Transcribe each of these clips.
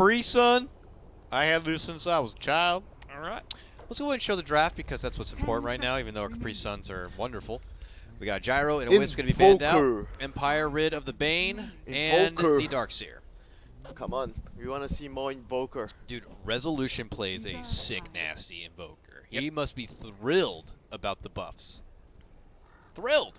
Capri Sun. I had those since I was a child. All right. Let's go ahead and show the draft because that's what's important right now, even though our Capri Suns are wonderful. We got Gyro and a Wisp going to be banned out. Empire rid of the Bane and the Darkseer. Come on, we want to see more Invoker. Dude, Resolution plays a sick, nasty Invoker. Yep. He must be thrilled about the buffs. Thrilled!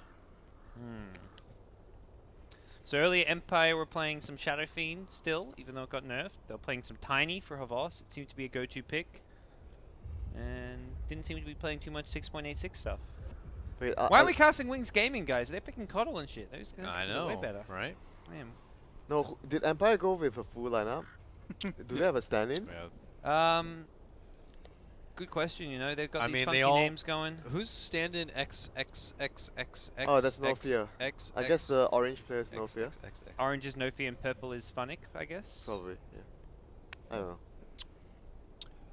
So earlier Empire were playing some Shadow Fiend still, even though it got nerfed. They were playing some Tiny for Havas. It seemed to be a go-to pick. And didn't seem to be playing too much 6.86 stuff. Wait, Why are we casting Wings Gaming, guys? They're picking Coddle and shit. Those I guys know, are way better. right? Man. No, did Empire go with a full lineup? Do they have a stand-in? Yeah. Good question. You know, they've got I these mean, funky they all names going. Who's stand-in XXXXX? Oh, that's No Fear. I guess the orange player is No Fear. Orange is No Fear and purple is Funnick, I guess. Probably, yeah. I don't know.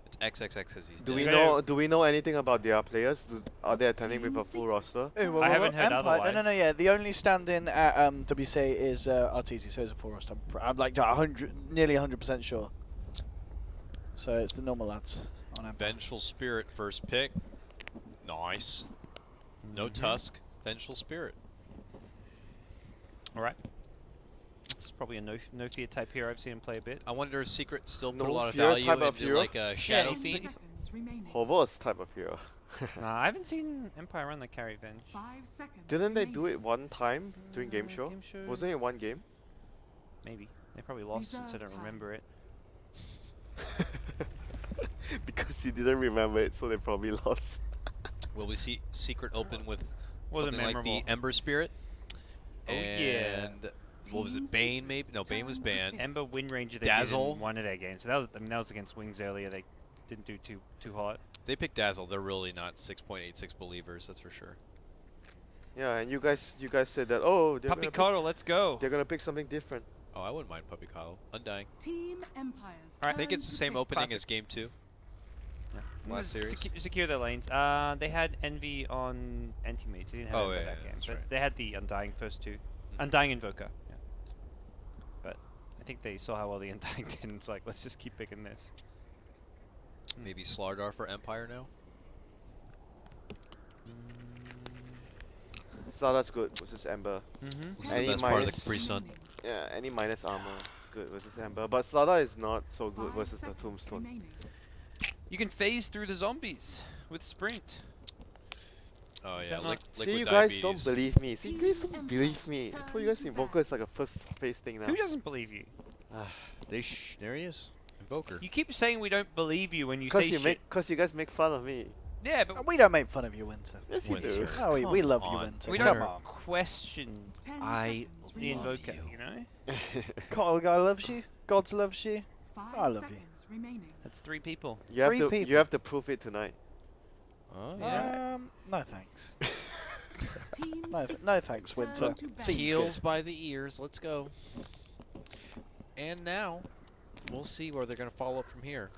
It's XXX as he's Do dead. we know anything about their players? Are they attending with a full roster? I haven't heard otherwise. No, yeah. The only stand-in at WCA is Arteezy, so it's a full roster. I'm like nearly 100% sure. So it's the normal lads on Empire. Vengeful Spirit first pick. Nice. No Tusk. Vengeful Spirit. All right. It's probably a no Fear type hero. I've seen him play a bit. I wonder if Secret still put No a lot of Fear value type of into hero? like a Shadow Fiend. Hovos type of hero. Nah, I haven't seen Empire run the carry Venge. 5 seconds. Didn't they do it one time during game show? Game show? Wasn't it one game? Maybe. They probably lost since I don't Reserve remember it. Because you didn't remember it, so they probably lost. Will we see Secret open with Wasn't something like the memorable. Ember Spirit? Oh, yeah. And what was it? Bane maybe? No, Bane was banned. Ember Wind Ranger they Dazzle. did in one of their games. So that was that was against Wings earlier. They didn't do too hot. They picked Dazzle. They're really not 6.86 believers, that's for sure. Yeah, and you guys said that Puppy Coddle, let's go. they're gonna pick something different. Oh, I wouldn't mind Puppy Coddle. Undying. Team Empires. I think it's the same opening Classic. as Game 2. Yeah. Last series. Secure their lanes. They had Envy on Anti-Mage. They didn't have Ember that game. that's But right. they had the Undying first two. Undying Invoker. Yeah. But I think they saw how well the Undying did and it's like, let's just keep picking this. Maybe Slardar for Empire now? So that's good versus Ember. What's Any the best part of the minus- Capri Sun? Yeah, any minus armor is good versus Ember, but Slada is not so good versus the Tombstone. You can phase through the zombies with Sprint. Oh yeah, that not- See, you liquid guys diabetes. don't believe me. See, you guys don't believe me. I told you guys Invoker is like a first phase thing now. Who doesn't believe you? There he is. Invoker. You keep saying we don't believe you when you Cause say you shit. cause you guys make fun of me. Yeah, but We don't make fun of you, Winter. Yes, you Winter. do. Oh, we love you, on. Winter. we Come don't on. question I the love Invoker, you. you know? Coddle guy loves you. Gods loves you. 5 I love you. seconds remaining. That's 3 people. You have Three to people. you have to prove it tonight. Oh yeah. No thanks. Team No thanks, Winter. Heels by the ears. Let's go. And now, we'll see where they're going to follow up from here.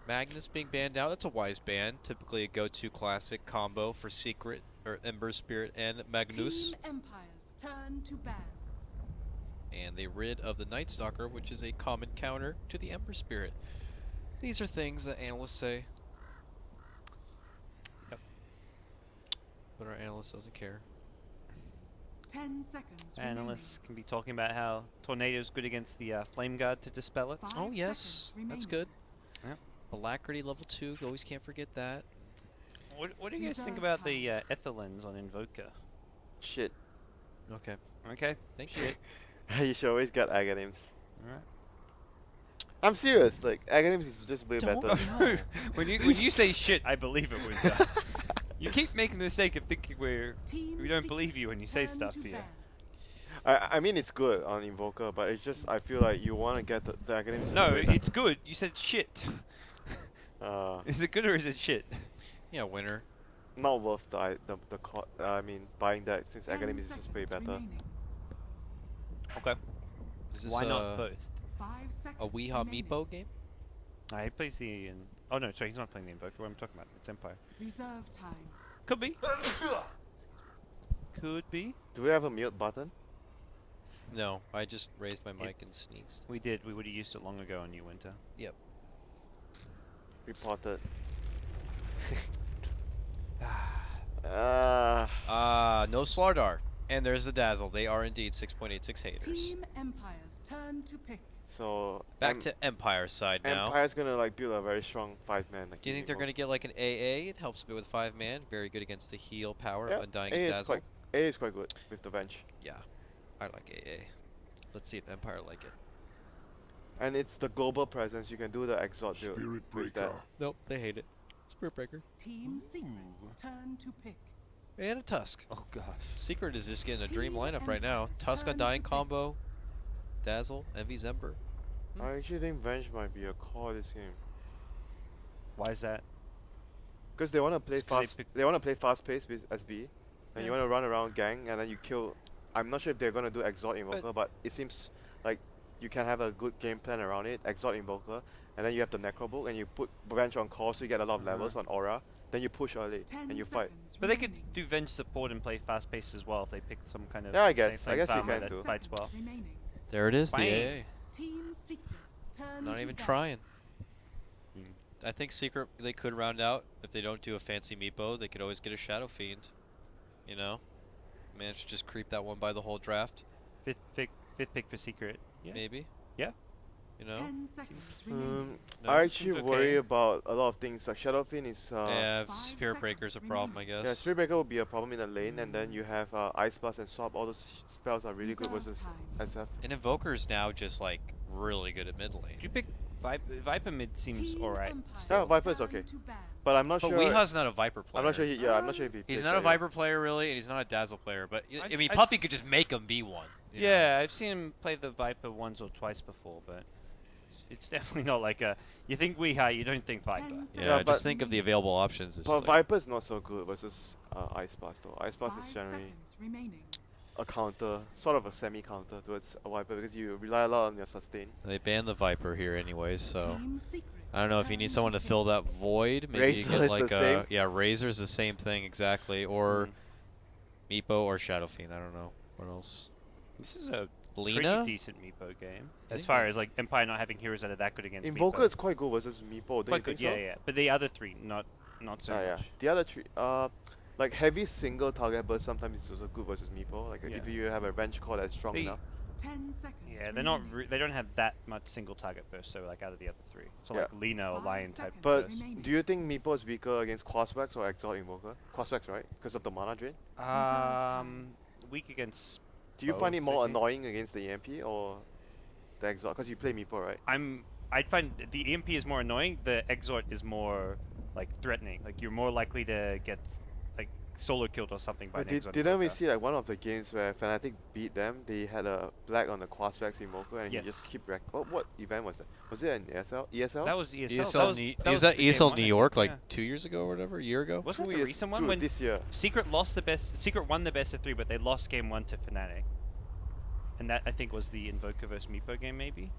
Magnus being banned out. That's a wise ban. Typically a go-to classic combo for Secret or Ember Spirit and Magnus. Team Empires turn to ban. And they rid of the Night Stalker, which is a common counter to the Ember Spirit. These are things that analysts say. Yep. But our analyst doesn't care. 10 seconds Analysts can be talking about how Tornado's good against the Flame Guard to dispel it. Oh yes, that's good. Yep. Alacrity level 2, you always can't forget that. What do you guys think Reserve about the Ether Lens on Invoker? Shit. Okay, Okay. thank you. You should always get Aghanims. Alright. I'm serious. Like Aghanims is just way Don't better. know. when you say shit, I believe it, Winter. You keep making the mistake of thinking we don't believe you when you say stuff here. I mean it's good on Invoker, but it's just I feel like you want to get the Aghanims. No, way better. it's good. You said shit. Is it good or is it shit? Yeah, winner. Not worth I mean buying that since Aghanims is just way better. Okay. Is this Why not both? 5 seconds a Weehaw Meepo game? He plays the... oh no, sorry, he's not playing the Invoker. What I'm talking about, it's Empire. Reserve time. Could be. Could be. Do we have a mute button? No, I just raised my mic and sneezed. We did. We would have used it long ago on New Winter. Reported. No Slardar. And there's the Dazzle. They are indeed 6.86 haters. Team Empire's turn to pick. So Back to Empire's side now. Empire's gonna like build a very strong 5-man. Like Do you think they're going to get like an AA? It helps a bit with 5-man. Very good against the heal power Yeah, of Undying A and is Dazzle. A is quite good with the bench, Yeah, I like AA. Let's see if Empire like it. and it's the global presence. You can do the exalt build Spirit with that. Breaker. Nope, they hate it. Spirit Breaker. Team Secret's turn to pick. And a Tusk. Oh gosh. Secret is just getting a dream Team lineup right now. Empire's Tusk turn Undying to pick. combo. Dazzle, Envy Zember. I actually think Venge might be a call this game Why is that? because they want to play Just 'cause they fast. pick- They want to play fast pace with SB, and you Yeah. want to run around gang, and then you kill. I'm not sure if they're gonna do exalt invoker, but it seems like you can have a good game plan around it. Exalt invoker, and then you have the necrobook, and you put Venge on call, so you get a lot of levels on aura. Then you push early, 10 and you fight. seconds But they could remaining. do Venge support and play fast pace as well if they pick some kind of. Yeah, I say, guess. I flame guess you farmer can that too. fights well. Seconds remaining. There it is, the Bang. AA. Team Secret's turn Not to even bat. trying. Mm. I think Secret they could round out if they don't do a fancy meatbow. They could always get a Shadow Fiend. You know, manage to just creep that one by the whole draft. Fifth pick for Secret. Yeah. Maybe. Yeah. You know. 10 seconds remaining. No? I actually Seems worry okay. about a lot of things. Like Shadow Fiend is. Yeah, 5 Spirit Breaker's a seconds problem, I guess. Yeah, Spirit Breaker will be a problem in the lane, and then you have Ice Blast and Swap. All those spells are really good Reserve versus time. SF. And Invoker's now just like really good at mid lane. Did you pick Viper mid seems Team alright. Empire's Yeah, Viper's turn okay. to bat. But I'm not But sure. Weeha's not a Viper player. I'm not sure. I'm not sure if he. He's plays not a that yet. Viper player really, and he's not a Dazzle player. But I I've- mean, I've Puppy s- could just make him be one. you know? Yeah, I've seen him play the Viper once or twice before, but it's definitely not like a. You think Weeha, you don't think Viper. 10 Yeah, seconds Yeah, but- just think of the available options. It's But like- Viper's not so good versus Ice Blast though. Ice Blast 5 is generally seconds remaining. a counter, sort of a semi-counter towards a Viper because you rely a lot on your sustain. They banned the Viper here anyways, so Team Secret's I don't know if you need turn someone to pick. fill that void. Maybe you Razor get is like the a same. yeah, Razor's the same thing exactly, or Mm. Meepo or Shadow Fiend. I don't know what else. This is a Lena. pretty decent Meepo game. I As think far I- as like Empire not having heroes that are that good against Invoker Meepo. is quite good versus Meepo, don't you Quite think good, so? yeah, yeah. But the other three, not so Yeah. much. The other three, like heavy single target burst sometimes is also good versus Meepo. Like if Yeah. you have a bench core that's strong They- enough. 10 seconds Yeah, they're not. remaining. They don't have that much single target burst. So like out of the other three, so Yeah. like Lena or 5 Lion type. seconds But remaining. do you think Meepo is weaker against Crosswax or Exalt Invoker? Crosswax, right? Because of the mana drain. Weak against. Do you find it Both, more I think. annoying against the EMP or the Exalt? Because you play Meepo, right? I'd find the EMP is more annoying. The Exort is more like threatening. Like you're more likely to get like solo killed or something by But an Exort. didn't we Invoker. see like one of the games where Fnatic beat them? They had a black on the Crosswax Invoker and he just Yes. keep what event was that? Was it an ESL? ESL? That was ESL. ESL, was, Is was that the game ESL one, New I York think, like 2 years ago or whatever, a year ago? yeah. Wasn't 2 that the years, recent one dude, when this year. Secret lost the best? Secret won the best of 3, but they lost game 1 to Fnatic. And that I think was the Invoker versus Meepo game, maybe.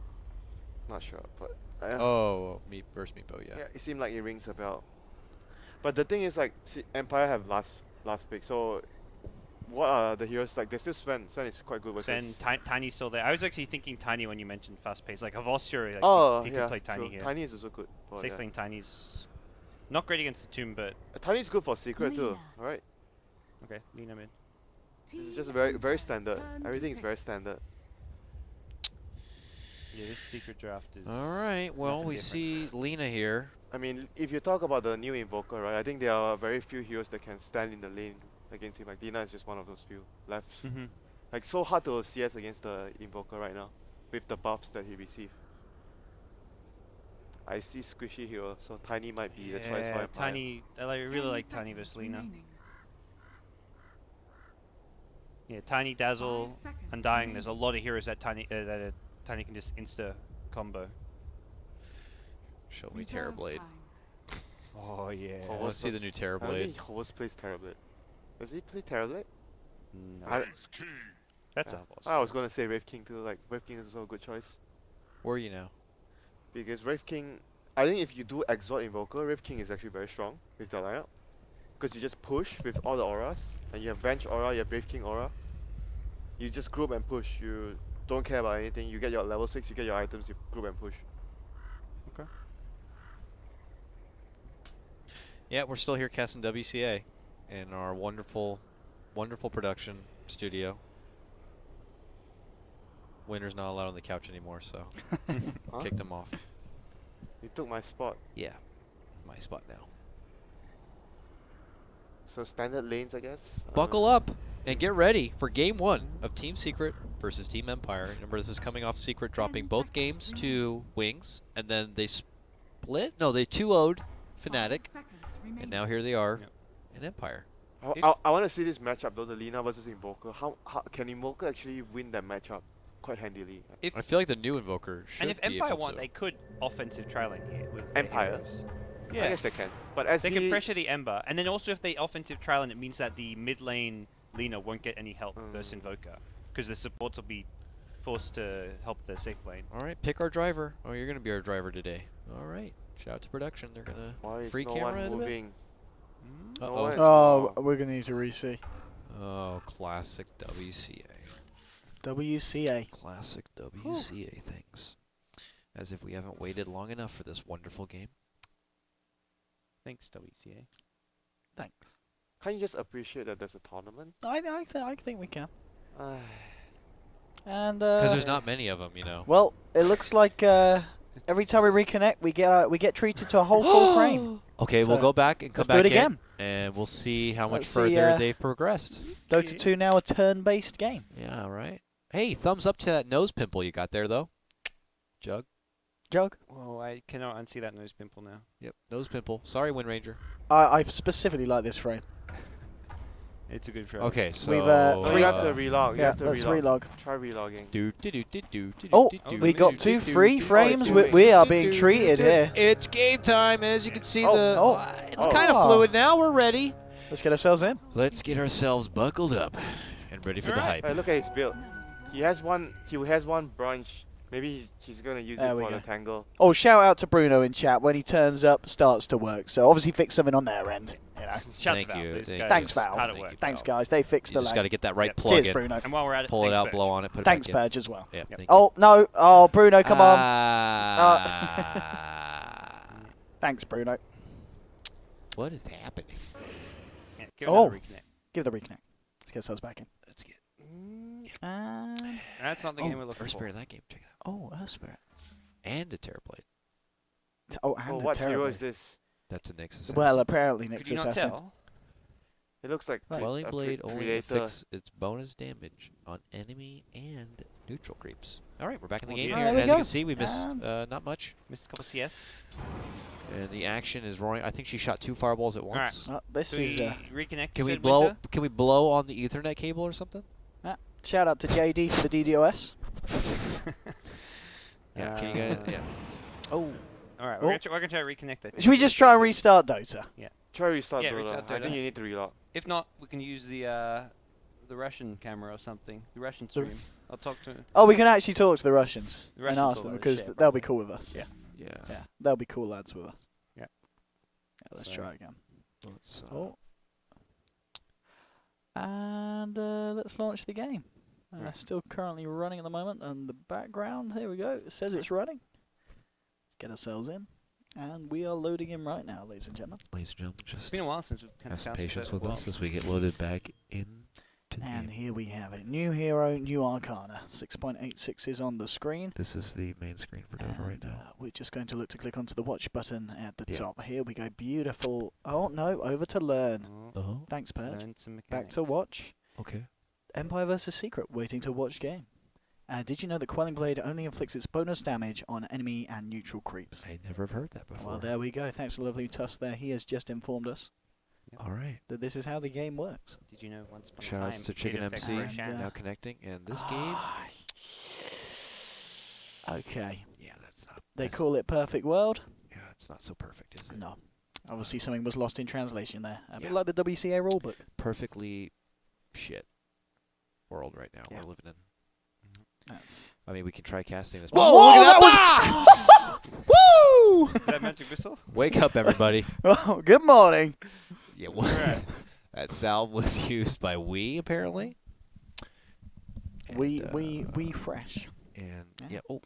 Not sure, but Oh, Burst Meepo, yeah. yeah, it seemed like it rings a bell. But the thing is, like, see, Empire have last pick, so what are the heroes like? They still Sven. Sven is quite good Sven, versus. Tiny's still there. I was actually thinking Tiny when you mentioned fast pace. Like Havosur, like Oh he yeah, could play Tiny true. here. Tiny is also good. But Safe yeah. playing Tiny's not great against the Tomb, but Tiny is good for secret too. Lena. Alright, okay, Lena mid. this is Team just very Empire's standard. turn to Everything is pick. very standard. Yeah, this secret draft is. All right, well, nothing we different. see Lena here. I mean, if you talk about the new Invoker, right? I think there are very few heroes that can stand in the lane against him. Like Dina is just one of those few left. Mm-hmm. Like so hard to CS against the Invoker right now, with the buffs that he received. I see squishy hero, so Tiny might be the choice for Yeah, Empire. Tiny. I really 10 like Tiny seconds versus Lena. remaining. Yeah, Tiny, Dazzle, 5 seconds Undying. There's a remaining. lot of heroes that Tiny can just insta combo. Show me Reserve Terrorblade. time. Oh yeah. I want to see the new I don't Terrorblade. think Horse plays Terrorblade. Does he play Terrorblade? No, I- Wraith King. that's Yeah. a boss. I was gonna say Wraith King too. Like Wraith King is also a good choice Where are you now? because Wraith King. I think if you do Exalt Invoker, Wraith King is actually very strong with the lineup because you just push with all the auras and you have Venge aura, you have Wraith King aura. You just group and push. You don't care about anything. You get your level 6, you get your items, you group and push. Yeah, we're still here casting WCA in our wonderful, wonderful production studio. Winter's not allowed on the couch anymore, so Huh? kicked him off. You took my spot. Yeah, my spot now. So standard lanes, I guess. Buckle up and get ready for Game 1 of Team Secret versus Team Empire. Remember, this is coming off Secret dropping 10 both seconds games to remaining. Wings, and then they split? No, they 2-0'd 5 Fnatic, seconds remaining. and now here they are Yep. in Empire. I want to see this matchup though, the Lina versus Invoker. How can Invoker actually win that matchup quite handily? If I feel like the new Invoker should and if be Empire able want, to. they could offensive trialing here with their Empire? heroes. I Yeah, guess they can. But as they can pressure the Ember, and then also if they offensive trial, it means that the mid lane Lina won't get any help versus Invoker, because the supports will be forced to help the safe lane. All right, pick our driver. Oh, you're going to be our driver today. All right. Shout out to production. They're going to Why is free no camera one in a bit. moving? No Uh-oh. one is- Oh, wow. we're gonna need to re-see. Oh, classic WCA. WCA. Classic WCA things. As if we haven't waited long enough for this wonderful game. Thanks, WCA. Thanks. Can't you just appreciate that there's a tournament? I think we can. Uh, And Because there's not many of them, you know. well, it looks like every time we reconnect, we get treated to a whole full frame. Okay, we'll So, go back and come let's do back it again. in, and we'll see how much Let's see, further they've progressed. Dota 2 now a turn-based game. Yeah, right. Hey, thumbs up to that nose pimple you got there, though. Jug. Jug. Oh, I cannot unsee that nose pimple now. Yep, nose pimple. Sorry, Wind Ranger. I specifically like this frame. It's a good show. Okay, so We've, so you have to relog. You Yeah, have to let's relog. relog. Try relogging. Oh, do, we do, got do, 2 do, free do. frames. Oh, We, it's we are being treated here. It's game time, as you can see. Oh, It's oh. kind of Oh. fluid now. We're ready. Let's get ourselves in. Let's get ourselves buckled up and ready for the Alright. hype. Hey, look at his build. He has one branch. Maybe he's gonna use There it we for go. the tangle. Oh, shout out to Bruno in chat. When he turns up, starts to work. So obviously fix something on their end. You know. Shout Thank to Valve. you, Those thank guys you. Thanks, Valve. How to Thank work. you. Thanks, Valve. guys. They fixed You the just lane. got to get that right Yep. plug Cheers, in. Bruno. And while we're at it, Pull it thanks, out, Birch. blow on it, put it Thanks, back in. Purge, as well. Yep, Yep. thank you. Oh, no. Oh, Bruno, come on. Ah. Thanks, Bruno. What is happening? Yeah, give Oh. another reconnect. Give the reconnect. Let's get ourselves back in. Let's get. And That's not the game we're looking Earth for. Spirit in that game. Check it out. oh, Earth Spirit. And a Terrorblade. Oh, and Oh, the what hero Terrorblade. is this? That's a Nyx assassin. Well, apparently Could Nick's you not assassin. tell? It looks like Right. Quelling a Blade only Predator. inflicts its bonus damage on enemy and neutral creeps. All right, we're back in the Oh, game dear. here. There we As you go. can see, we missed And- not much. Missed a couple CS. And the action is roaring. I think she shot 2 fireballs at Alright. once. Oh, this So is we reconnect. Can you we said, blow? Winter? Can we blow on the Ethernet cable or something? shout out to JD for the DDoS. Yeah. Can you guys? Yeah. Oh. All right, Oh. we're gonna try to reconnect. I think. Should we just try and restart Dota? Try restart Yeah, Dota. restart I Dota. think you need to relog. If not, we can use the Russian camera or something. The Russian The- stream. I'll talk to. Oh, we can actually talk to the Russians The and Russians ask will them let us because share, they'll be probably. cool with us. Yeah. Yeah. Yeah, they'll be cool lads with us. Yeah. Let's So- try again. Let's, Oh. And let's launch the game. Right. Still currently running at the moment, and the background, here we go. It says it's running. Let's get ourselves in. And we are loading in right now, ladies and gentlemen. ladies and gentlemen, It's just been a while since we've kind have of some casted patience Dota with well. us as we get loaded back into the And game. here we have it. New hero, new arcana. 6.86 is on the screen. This is the main screen for Dota right And, now. we're just going to look to click onto the watch button at the Yeah. top. Here we go. Beautiful. Oh, no. Over to learn. Oh, Oh. Thanks, Purge. learn some Back mechanics. to watch. Okay. Empire vs. Secret, waiting to watch game. Did you know that Quelling Blade only inflicts its bonus damage on enemy and neutral creeps? I never have heard that before. Well, there we go. Thanks to lovely Tuss there. He has just informed us All right. that this is how the game works. Did you know once upon a Shout outs time, to Chicken did affect MC Roshan? now connecting, and this game. Okay. Yeah, that's not. They that's- call it Perfect World. Yeah, it's not so perfect, is it? No. Obviously something was lost in translation there. A bit Yeah. like the WCA rulebook. Perfectly shit world right now Yeah. we're living in. That's... I mean, we can try casting this. Whoa, look at that Woo! That magic whistle? Wake up, everybody! Oh, good morning. Yeah, what? Alright. That salve was used by we apparently. And, we fresh. And Yeah. yeah.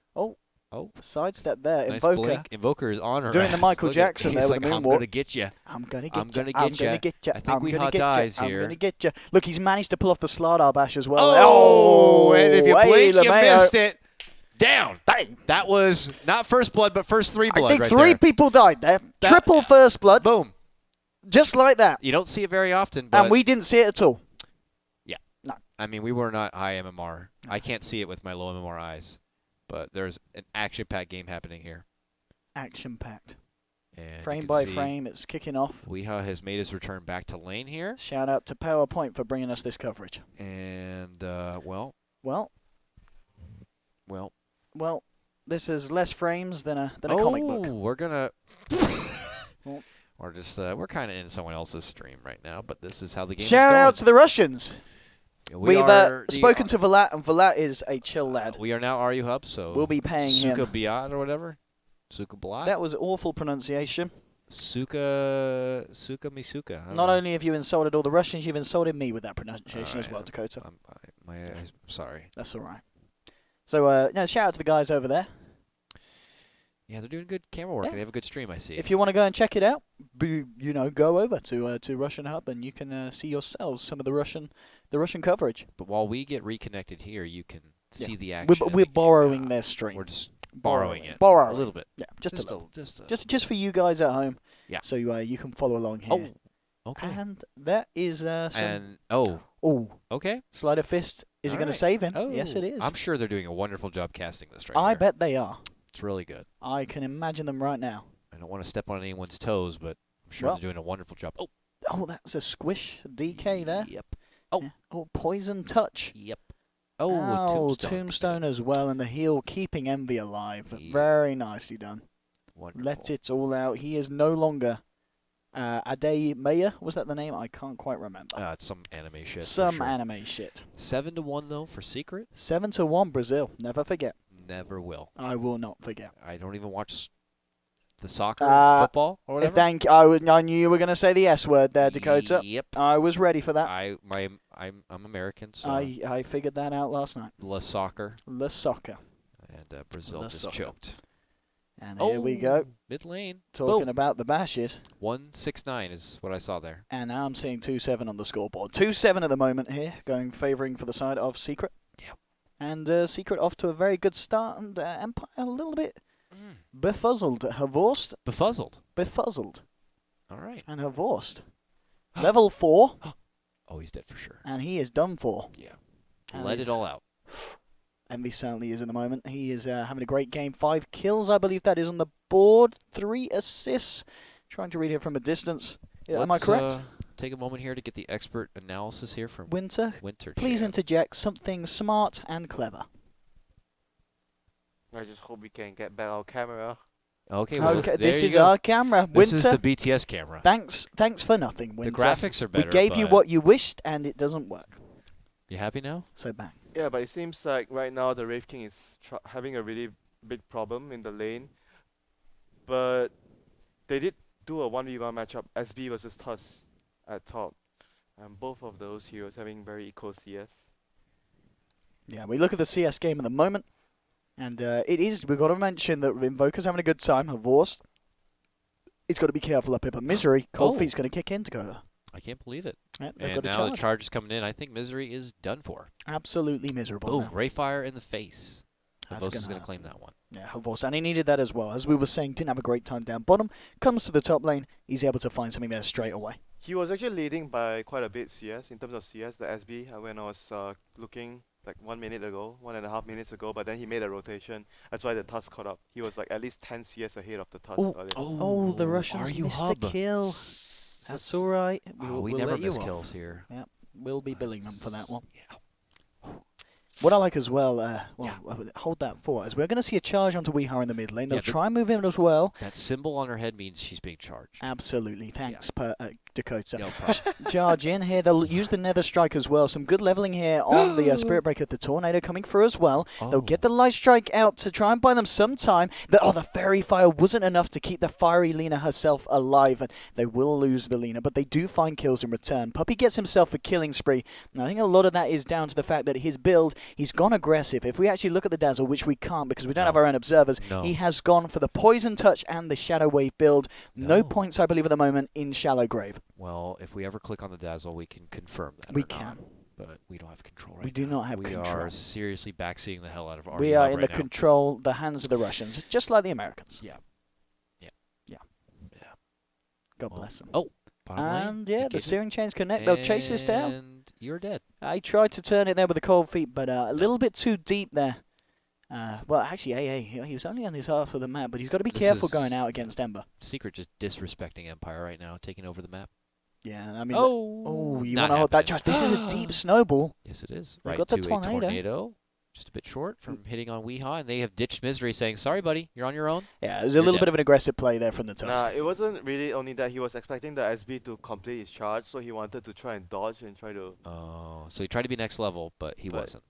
Oh. Sidestep there. Nice Invoker blink. Invoker is on her. doing the ass. Michael Look at- Jackson he's there like, with the I'm moonwalk. gonna get you. I'm gonna I'm get gonna you. I'm get ya. gonna get you. I think I'm we gonna hot get dies you. I'm here. gonna get you. Look, he's managed to pull off the Slardar bash as well. Oh, and if you hey, blink, you LeMayo. missed it. Down. Dang. That was not first blood, but first 3 blood I think right 3 there. people died there. That- Triple first blood, Boom. just like that. You don't see it very often, but And we didn't see it at all. I mean, we were not high MMR. I can't see it with my low MMR eyes, but there's an action-packed game happening here. Action-packed. And you Frame can by see frame, it's kicking off. Weeha has made his return back to lane here, Shout out to PowerPoint for bringing us this coverage. and Well, well. this is less frames than a comic book. We're gonna. Well. We're just we're kind of in someone else's stream right now, but this is how the game Shout is going. out to the Russians. We We've are spoken to Vlad, and Vlad is a chill lad. We are now RU Hub, so We'll be paying Suka him. Biat or whatever. Suka Blat. That was awful pronunciation. Suka Misuka. I don't Not know. only have you insulted all the Russians, you've insulted me with that pronunciation as Alright, well, Dakota. I'm sorry. That's all right. So, no, shout out to the guys over there. Yeah, they're doing good camera work. Yeah. And they have a good stream, I see. If you want to go and check it out, go over to Russian Hub and you can see yourselves some of the Russian coverage. But while we get reconnected here, you can see the We're, action. of we're the game. borrowing their stream. We're just borrowing it. Borrowing. A little bit. Yeah, just a little. Just For you guys at home. Yeah. So you can follow along here. Oh, okay. And that is some. And okay. Sleight of fist. Is it going to Alright. save him? Oh, Yes, it is. I'm sure they're doing a wonderful job casting this right I here. bet they are. It's really good. I can imagine them right now. I don't want to step on anyone's toes, but I'm sure Well. they're doing a wonderful job. Oh, Oh, that's a squish DK there. Yep. Yeah. Oh, poison touch. Yep. Oh, Oh, tombstone. tombstone as well, and the heal keeping Envy alive. Yeah. Very nicely done. Wonderful. Let it all out. He is no longer Ade Maya. Was that the name? I can't quite remember. It's some anime shit. for Some sure. anime shit. 7-1 though for Secret. 7-1 Brazil. Never forget. Never will. I will not forget. I don't even watch the soccer, football, or If whatever. I knew you were going to say the S word there, Dakota. Yep. I was ready for that. I'm American, so I figured that out last night. La Soccer Le soccer. and Brazil La just Soccer. choked. And here we go. Mid lane. Talking Boom. about the bashes. 169 is what I saw there. And now I'm seeing 2-7 on the scoreboard. 2-7 at the moment here, favouring for the side of Secret. Yep. And Secret off to a very good start, and Empire a little bit befuzzled. Havorst, Befuzzled. befuzzled. All right. And Havorst. Level 4, Oh, he's dead for sure. and he is done for. Yeah. And Let he's- it all out. Envy certainly is in the moment. He is having a great game. 5 kills, I believe that is on the board. 3 assists. Trying to read it from a distance. Yeah, am I Let's, correct? Take a moment here to get the expert analysis here from Winter, Winter. please Chan. interject something smart and clever. I just hope we can get back our camera. Okay, well, Okay, there this you is go. our camera. This Winter, is the BTS camera. thanks for nothing, Winter. The graphics are better. We gave you but what you wished, and it doesn't work. You happy now? So bang. Yeah, but it seems like right now the Wraith King is having a really big problem in the lane. But they did do a 1v1 matchup, SB versus Tuss at top. And both of those heroes having very equal CS. Yeah, we look at the CS game at the moment, and we've got to mention that Invoker's having a good time. Havorst, he's got to be careful up here, but Misery, Cold Oh. Feet's going to kick in to go. I can't believe it. Yep, they've And got a now charge. the charge is coming in. I think Misery is done for. Absolutely miserable. Boom. now. Rayfire in the face. That's Havos is gonna going to hurt. claim that one. Yeah, Havorst, and he needed that as well. As we were saying, didn't have a great time down bottom. Comes to the top lane, he's able to find something there straight away. He was actually leading by quite a bit CS, in terms of CS, the SB, when I was looking like 1 minute ago, 1.5 minutes ago, but then he made a rotation. That's why the Tuss caught up. He was like at least 10 CS ahead of the Tuss Ooh. earlier. Oh, the Russians RU missed Hub. the kill. That's all right. Oh, we we'll never let you miss off. kills here. We'll be billing them for that one. Yeah. What I like as well, hold that for us. We're going to see a charge onto Weeha in the mid lane. They'll Yeah, the- try and move in as well. That symbol on her head means she's being charged. Absolutely. Thanks, Dakota. No problem. Charge in here. They'll use the Nether Strike as well. Some good leveling here on the Spirit Breaker. The Tornado coming through as well. They'll get the Light Strike out to try and buy them some time. The Fairy Fire wasn't enough to keep the Fiery Lina herself alive. And they will lose the Lina, but they do find kills in return. Puppy gets himself a killing spree. And I think a lot of that is down to the fact that his build He's gone aggressive. If we actually look at the Dazzle, which we can't because we don't No. have our own observers, No. he has gone for the Poison Touch and the Shadow Wave build. No No. points, I believe, at the moment in Shallow Grave. Well, if we ever click on the Dazzle, we can confirm that. We or not, can. but we don't have control right We do now. not have we control. are seriously backseeing the hell out of our We are hub in right the now. control, the hands of the Russians, just like the Americans. Yeah. God Well, bless them. Oh, bottom lane. And yeah, the engagement. Searing Chains connect. They'll chase this down. And you're dead. I tried to turn it there with the cold feet, but a little bit too deep there. Well, actually, he was only on his half of the map, but he's got to be This careful is- going out against Ember. Secret just disrespecting Empire right now, taking over the map. Yeah, I mean, Oh, you not want to hold that happening. charge. This is a deep snowball. Yes, it is. They've Right got the to tornado. a tornado. Just a bit short from hitting on Weehaw, and they have ditched Misery, saying, "Sorry, buddy, you're on your own." Yeah, it was a You're little dead. bit of an aggressive play there from the Tusk. Nah, it wasn't really only that. He was expecting the SB to complete his charge, so he wanted to try and dodge and try to. Oh, so he tried to be next level, but he But- wasn't.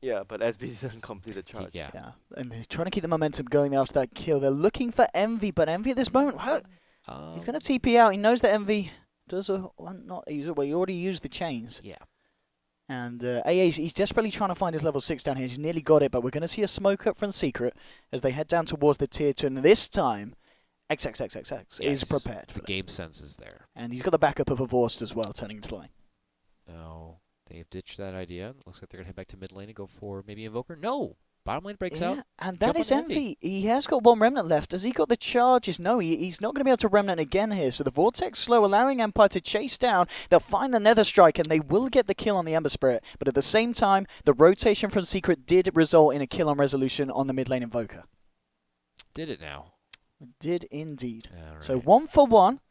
Yeah, but SB didn't complete the He- charge. yeah. Yeah, and he's trying to keep the momentum going after that kill. They're looking for Envy, but Envy at this moment, he's going to TP out. He knows that Envy does not use it. Well, he already used the chains. Yeah. And he's desperately trying to find his level 6 down here. He's nearly got it, but we're going to see a smoke up from Secret as they head down towards the tier 2. And this time, XXXXX is Yes, prepared for The that. game sense is there. And he's got the backup of a Vorst as well, turning into lane. No, they've ditched that idea. Looks like they're going to head back to mid lane and go for maybe Invoker. No! Bottom lane breaks out. And Jump that is on Envy. He has got one Remnant left. Has he got the charges? No, he's not going to be able to Remnant again here. So the Vortex slow, allowing Empire to chase down. They'll find the Nether Strike, and they will get the kill on the Ember Spirit. But at the same time, the rotation from Secret did result in a kill on Resolution on the mid lane Invoker. Did it now. Did indeed. All So right. 1 for 1.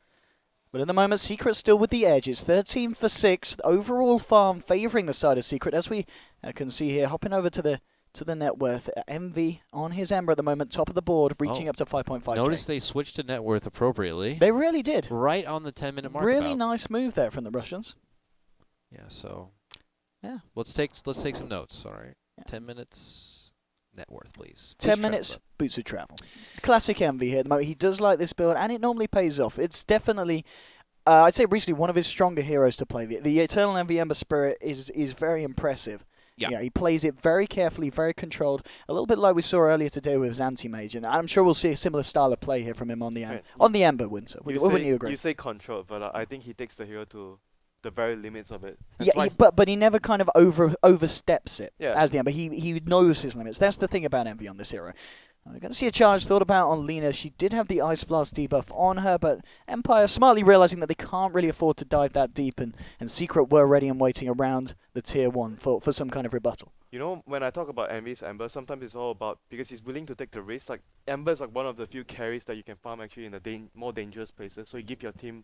But at the moment, Secret still with the edge. It's 13 for 6. Overall farm favouring the side of Secret. As we can see here, hopping over to the net worth. MV on his Ember at the moment, top of the board, reaching Oh. up to 5.5k. Notice they switched to net worth appropriately. They really did. Right on the 10-minute mark. Really about. nice move there from the Russians. Yeah, so Yeah. let's take some notes, all right? Yeah. 10 minutes net worth, please. 10 Please minutes, translate. boots of travel. Classic MV here at the moment. He does like this build, and it normally pays off. It's definitely, I'd say recently, one of his stronger heroes to play. The Eternal MV Ember Spirit is very impressive. Yeah. He plays it very carefully, very controlled. A little bit like we saw earlier today with his anti-mage, and I'm sure we'll see a similar style of play here from him on the Right. Ember, Windsor. Wouldn't you agree? You say control, but I think he takes the hero to the very limits of it. That's Yeah, why but he never kind of oversteps it Yeah. as the Ember. He knows his limits. That's the thing about Envy on this hero. We're going to see a charge thought about on Lena. She did have the Ice Blast debuff on her, but Empire smartly realizing that they can't really afford to dive that deep, and Secret were ready and waiting around the tier 1 for some kind of rebuttal. You know, when I talk about Envy's Ember, sometimes it's all about because he's willing to take the risk. Like Ember is like one of the few carries that you can farm actually in the more dangerous places. So you give your team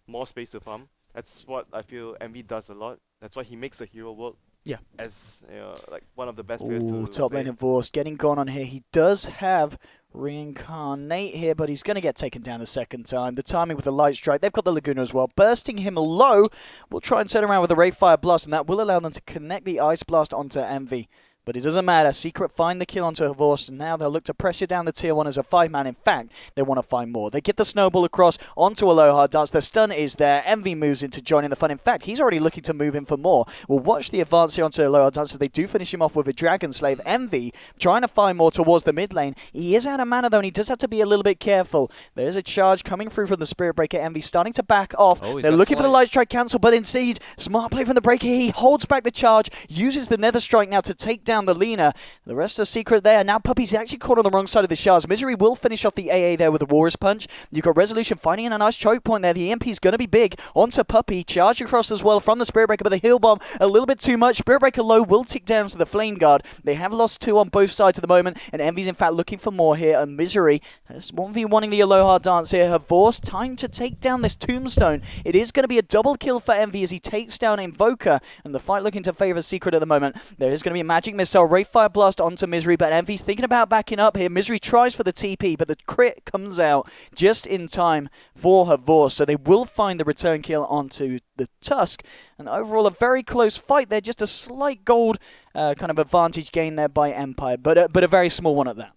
more space to farm. That's what I feel Envy does a lot. That's why he makes the hero work. Yeah. As like one of the best players to Ooh, top play. lane of Vorst getting gone on here. He does have Reincarnate here, but he's going to get taken down the second time. The timing with the Light Strike. They've got the Laguna as well. Bursting him low. We'll try and turn around with a Ray Fire Blast, and that will allow them to connect the Ice Blast onto Envy. But it doesn't matter. Secret find the kill onto Vorst, and now they'll look to pressure down the tier 1 as a 5-man. In fact, they want to find more. They get the snowball across onto Aloha Dance. The stun is there. Envy moves in to join in the fun. In fact, he's already looking to move in for more. We'll watch the advance here onto Aloha Dance as they do finish him off with a Dragon Slave. Envy trying to find more towards the mid lane. He is out of mana though, and he does have to be a little bit careful. There's a charge coming through from the Spirit Breaker. Envy starting to back off. Oh, he's They're got looking for the Slide. Light Strike cancel, but instead, smart play from the Breaker. He holds back the charge, uses the Nether Strike now to take down the Lena. The rest of Secret there. Now Puppy's actually caught on the wrong side of the shards. Misery will finish off the AA there with a Walrus Punch. You've got Resolution finding a nice choke point there. The EMP's going to be big. Onto Puppy. Charge across as well from the Spirit Breaker, but the Heal Bomb a little bit too much. Spirit Breaker low will tick down to the Flame Guard. They have lost 2 on both sides at the moment, and Envy's in fact looking for more here. And Misery has 1v1ing the Aloha Dance here. Her Vorst time to take down this Tombstone. It is going to be a double kill for Envy as he takes down Invoker, and the fight looking to favour Secret at the moment. There is going to be a Magic Missile. Ray Fire Blast onto Misery, but Envy's thinking about backing up here. Misery tries for the TP, but the crit comes out just in time for her Vorst, so they will find the return kill onto the Tusk. And overall, a very close fight there. Just a slight gold kind of advantage gain there by Empire, but a very small one at that.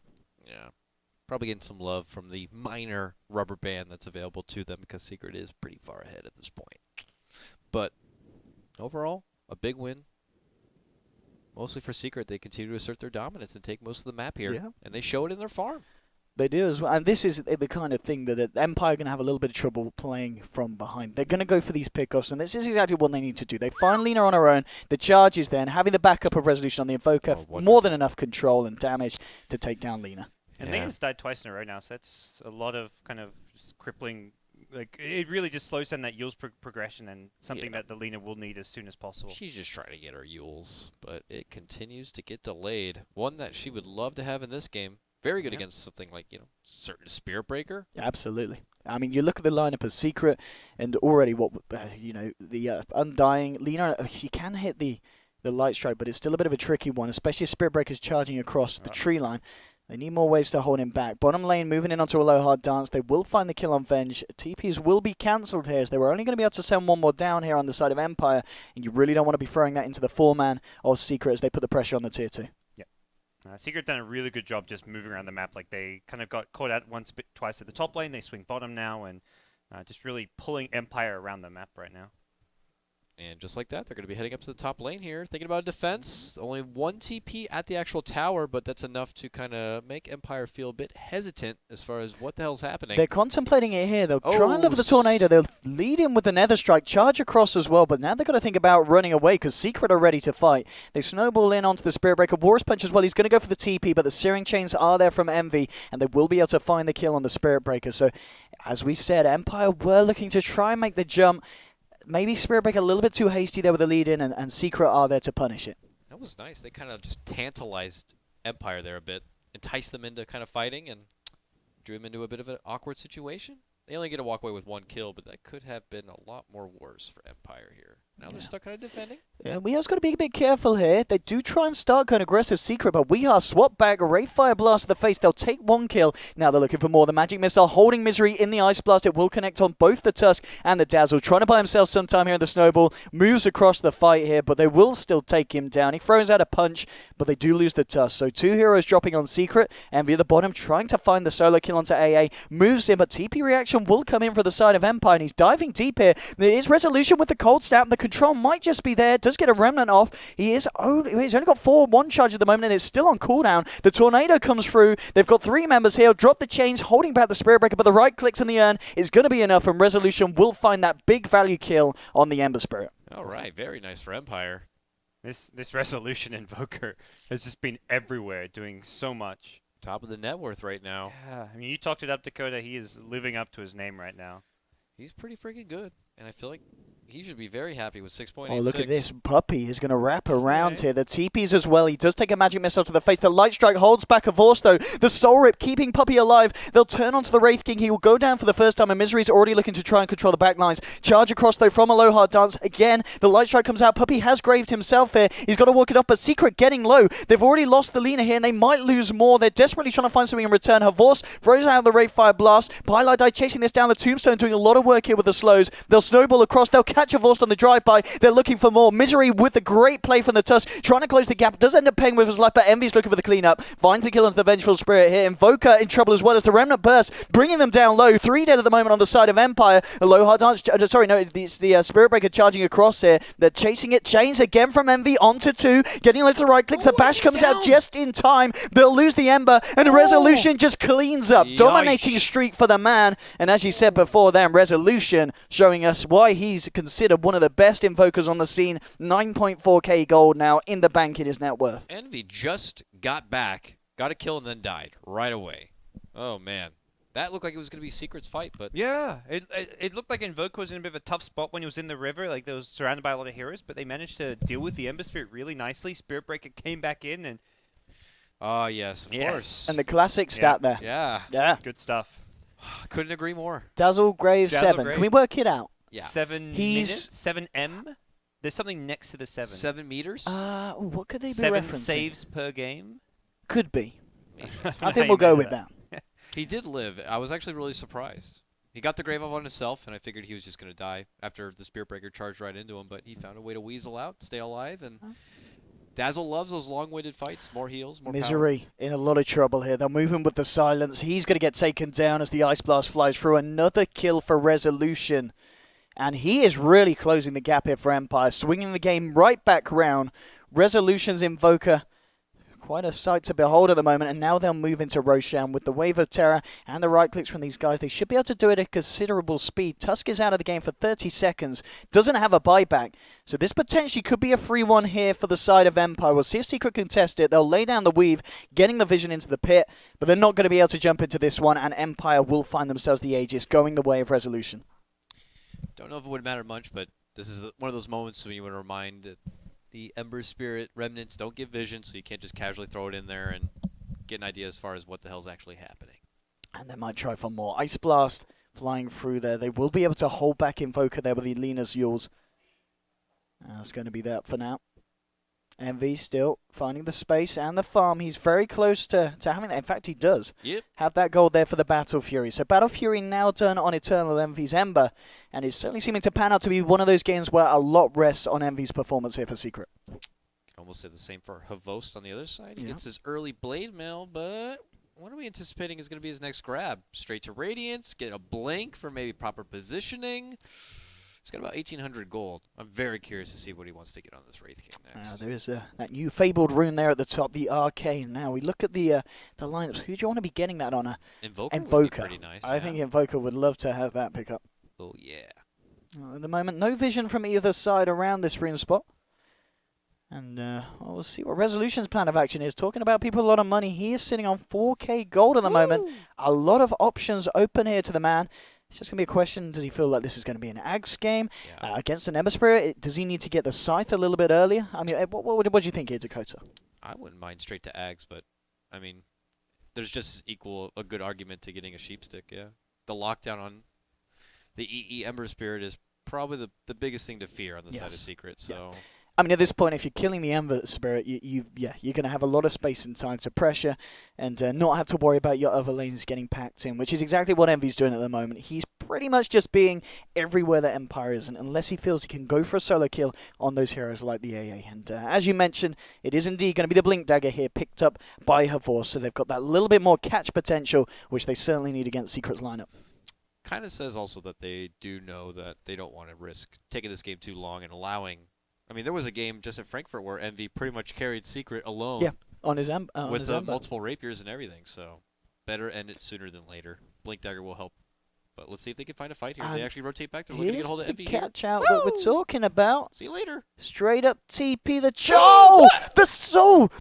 Yeah. Probably getting some love from the minor rubber band that's available to them because Secret is pretty far ahead at this point. But overall, a big win. mostly for Secret, they continue to assert their dominance and take most of the map here. Yeah. And they show it in their farm. They do as well, and this is the kind of thing that Empire are going to have a little bit of trouble playing from behind. They're going to go for these pickoffs, and this is exactly what they need to do. They find Lina on her own, the charge is there, and having the backup of Resolution on the Invoker, more than enough control and damage to take down Lina. And Lina's died twice in a row now, so that's a lot of kind of just crippling. Like, it really just slows down that Yule's progression, and something that the Lina will need as soon as possible. She's just trying to get her Yules, but it continues to get delayed. One that she would love to have in this game. Very good against something like, certain Spirit Breaker. Absolutely. I mean, you look at the lineup of Secret, and already the Undying. Lina, she can hit the Light Strike, but it's still a bit of a tricky one, especially if Spirit Breaker's charging across the tree line. They need more ways to hold him back. Bottom lane moving in onto a low hard dance. They will find the kill on Venge. TPs will be cancelled here, as they were only going to be able to send one more down here on the side of Empire, and you really don't want to be throwing that into the 4-man of Secret as they put the pressure on the tier 2. Secret done a really good job just moving around the map. Like, they kind of got caught out twice at the top lane. They swing bottom now, and just really pulling Empire around the map right now. And just like that, they're going to be heading up to the top lane here, thinking about a defense. Only one TP at the actual tower, but that's enough to kind of make Empire feel a bit hesitant as far as what the hell's happening. They're contemplating it here. They'll try and look for the Tornado. They'll lead in with the Nether Strike, charge across as well, but now they've got to think about running away because Secret are ready to fight. They snowball in onto the Spirit Breaker. War's Punch as well. He's going to go for the TP, but the Searing Chains are there from Envy, and they will be able to find the kill on the Spirit Breaker. So, as we said, Empire were looking to try and make the jump. Maybe Spirit Breaker a little bit too hasty there with the lead in, and Secret are there to punish it. That was nice. They kind of just tantalized Empire there a bit, enticed them into kind of fighting, and drew them into a bit of an awkward situation. They only get to walk away with one kill, but that could have been a lot more worse for Empire here. Now they're stuck kind of defending. Yeah, we just got to be a bit careful here. They do try and start going aggressive Secret, but we are swap back, Wraith Fire Blast to the face. They'll take one kill. Now they're looking for more. The Magic Missile holding Misery in the Ice Blast. It will connect on both the Tusk and the Dazzle. Trying to buy himself some time here in the Snowball. Moves across the fight here, but they will still take him down. He throws out a punch, but they do lose the Tusk. So 2 heroes dropping on Secret. Envy at the bottom trying to find the solo kill onto AA. Moves in, but TP reaction will come in for the side of Empire, and he's diving deep here. There is Resolution with the Cold Snap. The control might just be there. Does get a Remnant off. He's only got 4 one charge at the moment, and it's still on cooldown. The Tornado comes through. They've got 3 members here. Drop the chains, holding back the Spirit Breaker, but the right clicks in the urn is going to be enough, and Resolution will find that big value kill on the Ember Spirit. All right, very nice for Empire. This Resolution Invoker has just been everywhere, doing so much. Top of the net worth right now. Yeah, I mean, you talked it up, Dakota. He is living up to his name right now. He's pretty freaking good, and I feel like he should be very happy with 6.86. Oh, look at this. Puppy is going to wrap around here. The TPs as well. He does take a Magic Missile to the face. The Light Strike holds back a Vorst, though. The Soul Rip keeping Puppy alive. They'll turn onto the Wraith King. He will go down for the first time, and Misery's already looking to try and control the backlines. Charge across, though, from a low hard dance. Again, the Light Strike comes out. Puppy has graved himself here. He's got to walk it up, but Secret getting low. They've already lost the Lina here, and they might lose more. They're desperately trying to find something in return. Her Vorst throws out the Wraith Fire Blast. Pylite chasing this down the Tombstone, doing a lot of work here with the slows. They'll snowball across. They'll catch a Vorst on the drive by. They're looking for more. Misery with the great play from the Tusk, trying to close the gap. Does end up paying with his life, but Envy's looking for the cleanup. Finds the kill onto the Vengeful Spirit here. Invoker in trouble as well as the Remnant burst, bringing them down low. 3 dead at the moment on the side of Empire. A low hard dance. It's the Spirit Breaker charging across here. They're chasing it. Chains again from Envy onto 2. Getting left to the right clicks. The bash comes out just in time. They'll lose the Ember, and Resolution just cleans up. Yikes. Dominating streak for the man. And as you said before, then Resolution showing us why he's considered one of the best invokers on the scene. 9.4k gold now in the bank in his net worth. Envy just got back, got a kill, and then died right away. Oh, man. That looked like it was going to be Secret's fight, but... Yeah, it looked like Invoker was in a bit of a tough spot when he was in the river. Like, they was surrounded by a lot of heroes, but they managed to deal with the Ember Spirit really nicely. Spirit Breaker came back in, and... Oh, yes, of course. And the classic stat there. Yeah. Yeah. Good stuff. Couldn't agree more. Dazzle Grave Dazzle 7. Grave. Can we work it out? Yeah. 7 He's- minutes? 7M? There's something next to the 7. 7 meters? What could they be 7 referencing? saves per game? Could be. Maybe. I think we'll go with that. He did live. I was actually really surprised. He got the grave up on himself, and I figured he was just going to die after the Spirit Breaker charged right into him, but he found a way to weasel out, stay alive, and Dazzle loves those long-winded fights. More heals, more Misery in a lot of trouble here. They'll move him with the silence. He's going to get taken down as the Ice Blast flies through. Another kill for Resolution. And he is really closing the gap here for Empire, swinging the game right back round Resolution's Invoker, quite a sight to behold at the moment, and now they'll move into Roshan with the Wave of Terror and the right clicks from these guys. They should be able to do it at considerable speed. Tusk is out of the game for 30 seconds, doesn't have a buyback, so this potentially could be a free one here for the side of Empire. We'll see if Secret can test it. They'll lay down the weave, getting the vision into the pit, but they're not going to be able to jump into this one, and Empire will find themselves the Aegis going the way of Resolution. Don't know if it would matter much, but this is one of those moments when you want to remind that the Ember Spirit remnants don't give vision, so you can't just casually throw it in there and get an idea as far as what the hell's actually happening. And they might try for more. Ice Blast flying through there. They will be able to hold back Invoker there with the Lena's Yules. That's going to be that for now. MV still finding the space and the farm. He's very close to having that. In fact, he does have that gold there for the Battle Fury. So Battle Fury now turn on Eternal Envy's Ember, and it's certainly seeming to pan out to be one of those games where a lot rests on Envy's performance here for Secret. Almost say the same for Havost on the other side. He gets his early Blade Mail, but what are we anticipating is going to be his next grab? Straight to Radiance, get a blink for maybe proper positioning. He's got about 1,800 gold. I'm very curious to see what he wants to get on this Wraith King next. There is that new Fabled rune there at the top, the Arcane. Now we look at the lineups. Who do you want to be getting that on? Invoker would be pretty nice. I think Invoker would love to have that pick up. Oh, yeah. At the moment, no vision from either side around this rune spot. And we'll see what Resolution's plan of action is. Talking about people a lot of money. He is sitting on 4k gold at the moment. A lot of options open here to the man. It's just going to be a question, does he feel like this is going to be an Ags game against an Ember Spirit? Does he need to get the Scythe a little bit earlier? I mean, what do you think here, Dakota? I wouldn't mind straight to Ags, but, I mean, there's just a good argument to getting a Sheepstick, yeah. The lockdown on the EE Ember Spirit is probably the biggest thing to fear on the side of Secret, so... Yeah. I mean, at this point, if you're killing the Ember Spirit, you're going to have a lot of space and time to pressure and not have to worry about your other lanes getting packed in, which is exactly what Envy's doing at the moment. He's pretty much just being everywhere that Empire is, and unless he feels he can go for a solo kill on those heroes like the AA. And as you mentioned, it is indeed going to be the Blink Dagger here picked up by Havor, so they've got that little bit more catch potential, which they certainly need against Secret's lineup. Kind of says also that they do know that they don't want to risk taking this game too long and allowing... I mean, there was a game just at Frankfurt where Envy pretty much carried Secret alone. Yeah, on his with multiple rapiers and everything. So better end it sooner than later. Blink Dagger will help. But let's see if they can find a fight here. They actually rotate back. They're looking to get a hold of Envy here. Catch out that we're talking about. See you later. Straight up TP the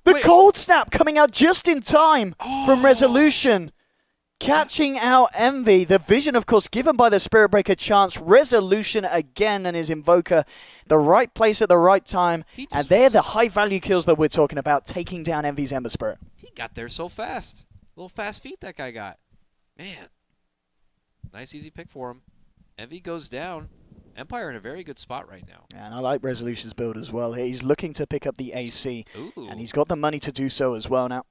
the cold snap coming out just in time from Resolution. Catching out Envy. The vision, of course, given by the Spirit Breaker chance. Resolution again and his Invoker. The right place at the right time. And they're the high-value kills that we're talking about, taking down Envy's Ember Spirit. He got there so fast. Little fast feet that guy got. Man. Nice, easy pick for him. Envy goes down. Empire in a very good spot right now. And I like Resolution's build as well. He's looking to pick up the AC. Ooh. And he's got the money to do so as well now.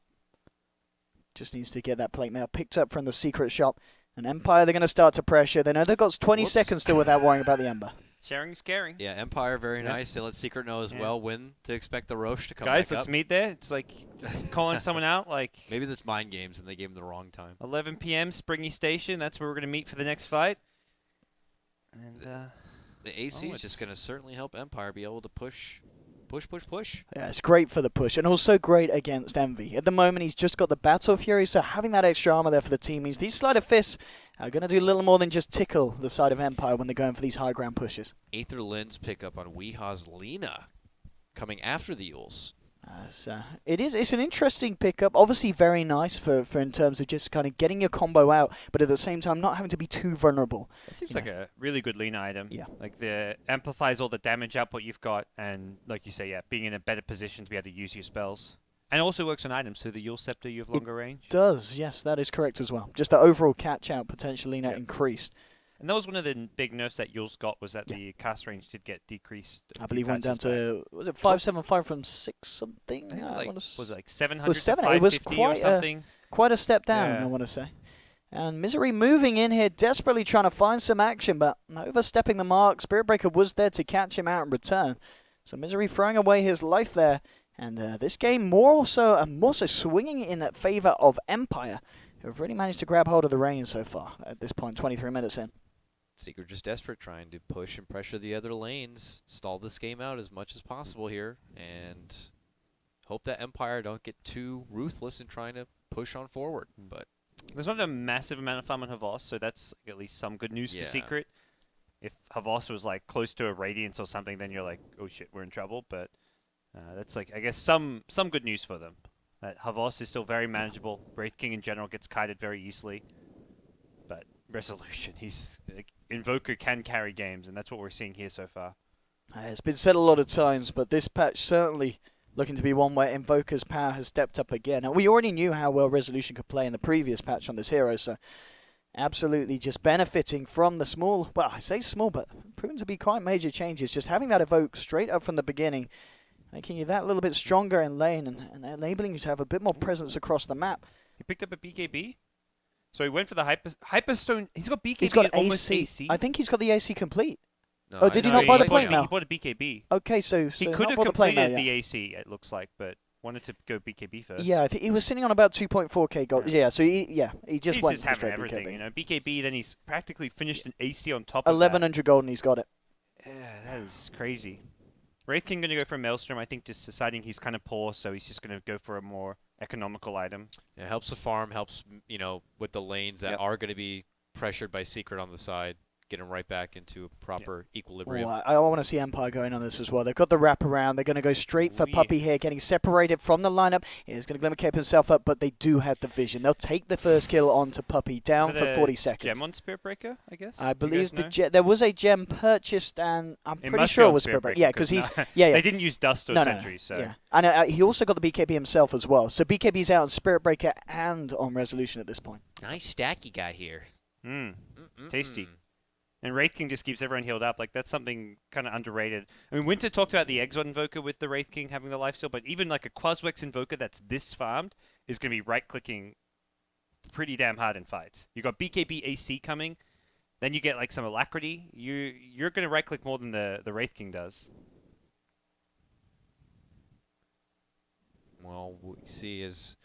Just needs to get that plate mail picked up from the Secret shop. And Empire, they're going to start to pressure. They know they've got 20 seconds still without worrying about the Ember. Sharing is caring. Yeah, Empire, very nice. They let Secret know as well when to expect the Roche to come Guys, back let's up. meet there. It's like calling someone out. Like maybe this mind games and they gave him the wrong time. 11 p.m. Springy Station. That's where we're going to meet for the next fight. And the AC is just going to certainly help Empire be able to push. Yeah, it's great for the push, and also great against Envy. At the moment, he's just got the Battle Fury, so having that extra armor there for the team means these Sleight of Fists are going to do a little more than just tickle the side of Empire when they're going for these high ground pushes. Aether Lens pick up on Weeha's Lena coming after the Yules. It's an interesting pickup. Obviously very nice for in terms of just kind of getting your combo out, but at the same time not having to be too vulnerable. It seems like a really good lean item. Yeah. Like the amplifies all the damage output you've got, and like you say, being in a better position to be able to use your spells. And it also works on items, so the Yule Scepter you have longer range. Does, yes, that is correct as well. Just the overall catch out potentially increased. And that was one of the big nerfs that Yule's got, was that the cast range did get decreased. I believe went down to, was it 575 from 6 something? Was it like 700 it was 7, to 550 it was quite or something? Quite a step down, I want to say. And Misery moving in here, desperately trying to find some action, but overstepping the mark. Spirit Breaker was there to catch him out in return. So Misery throwing away his life there. And this game more so swinging in favour of Empire, who have really managed to grab hold of the reins so far at this point, 23 minutes in. Secret just desperate, trying to push and pressure the other lanes, stall this game out as much as possible here, and hope that Empire don't get too ruthless in trying to push on forward. But There's not a massive amount of farm on Havas, so that's at least some good news Yeah. for Secret. If Havas was like close to a Radiance or something, then you're like, oh shit, we're in trouble. But that's like, I guess, some good news for them. Havas is still very manageable. Wraith King in general gets kited very easily. But Resolution, he's like, Invoker can carry games, and that's what we're seeing here so far. It's been said a lot of times, but this patch certainly looking to be one where Invoker's power has stepped up again. And we already knew how well Resolution could play in the previous patch on this hero, so absolutely just benefiting from the small, well, I say small, but proven to be quite major changes. Just having that evoke straight up from the beginning, making you that little bit stronger in lane and enabling you to have a bit more presence across the map. He picked up a BKB. So he went for the Hyperstone. He's got BKB He's got and almost AC. AC. I think he's got the AC complete. no, Oh, did he no, not buy the bought- plate mail? He bought a BKB. Okay, so He not could have bought the plate mail completed yet. the AC, it looks like, but wanted to go BKB first. Yeah, I think he was sitting on about 2.4k gold. Yeah, so he just He's went just for having straight everything, BKB. you know. BKB, then he's practically finished an AC on top of 1100 gold and he's got it. that. Yeah, that is crazy. Wraith King going to go for a Maelstrom, I think, just deciding he's kind of poor, so he's just going to go for a more economical item. Yeah, helps the farm, helps, you know, with the lanes that Yep. are going to be pressured by Secret on the side, get them right back into proper equilibrium. Oh, I want to see Empire going on this as well. They've got the wrap around. They're going to go straight for Oh, yeah. Puppy here, getting separated from the lineup. He's going to glimmer cape himself up, but they do have the vision. They'll take the first kill onto Puppy down Is it for a 40 seconds. Gem on Spirit Breaker, I guess? I You believe guys know? there was a gem purchased, and I'm It pretty must be sure it on was Spirit Spirit Breaker. Yeah, because he's yeah. They didn't use Dust or No, Sentry, so... yeah, and he also got the BKB himself as well. So BKB's out on Spirit Breaker and on Resolution at this point. Nice stack you got here. Tasty. And Wraith King just keeps everyone healed up. Like, that's something kind of underrated. I mean, Winter talked about the Exot Invoker with the Wraith King having the lifesteal, but even like a Quaswex Invoker that's this farmed is going to be right-clicking pretty damn hard in fights. You got BKB AC coming, then you get like some Alacrity. You're going to right-click more than the Wraith King does. Well, what we see is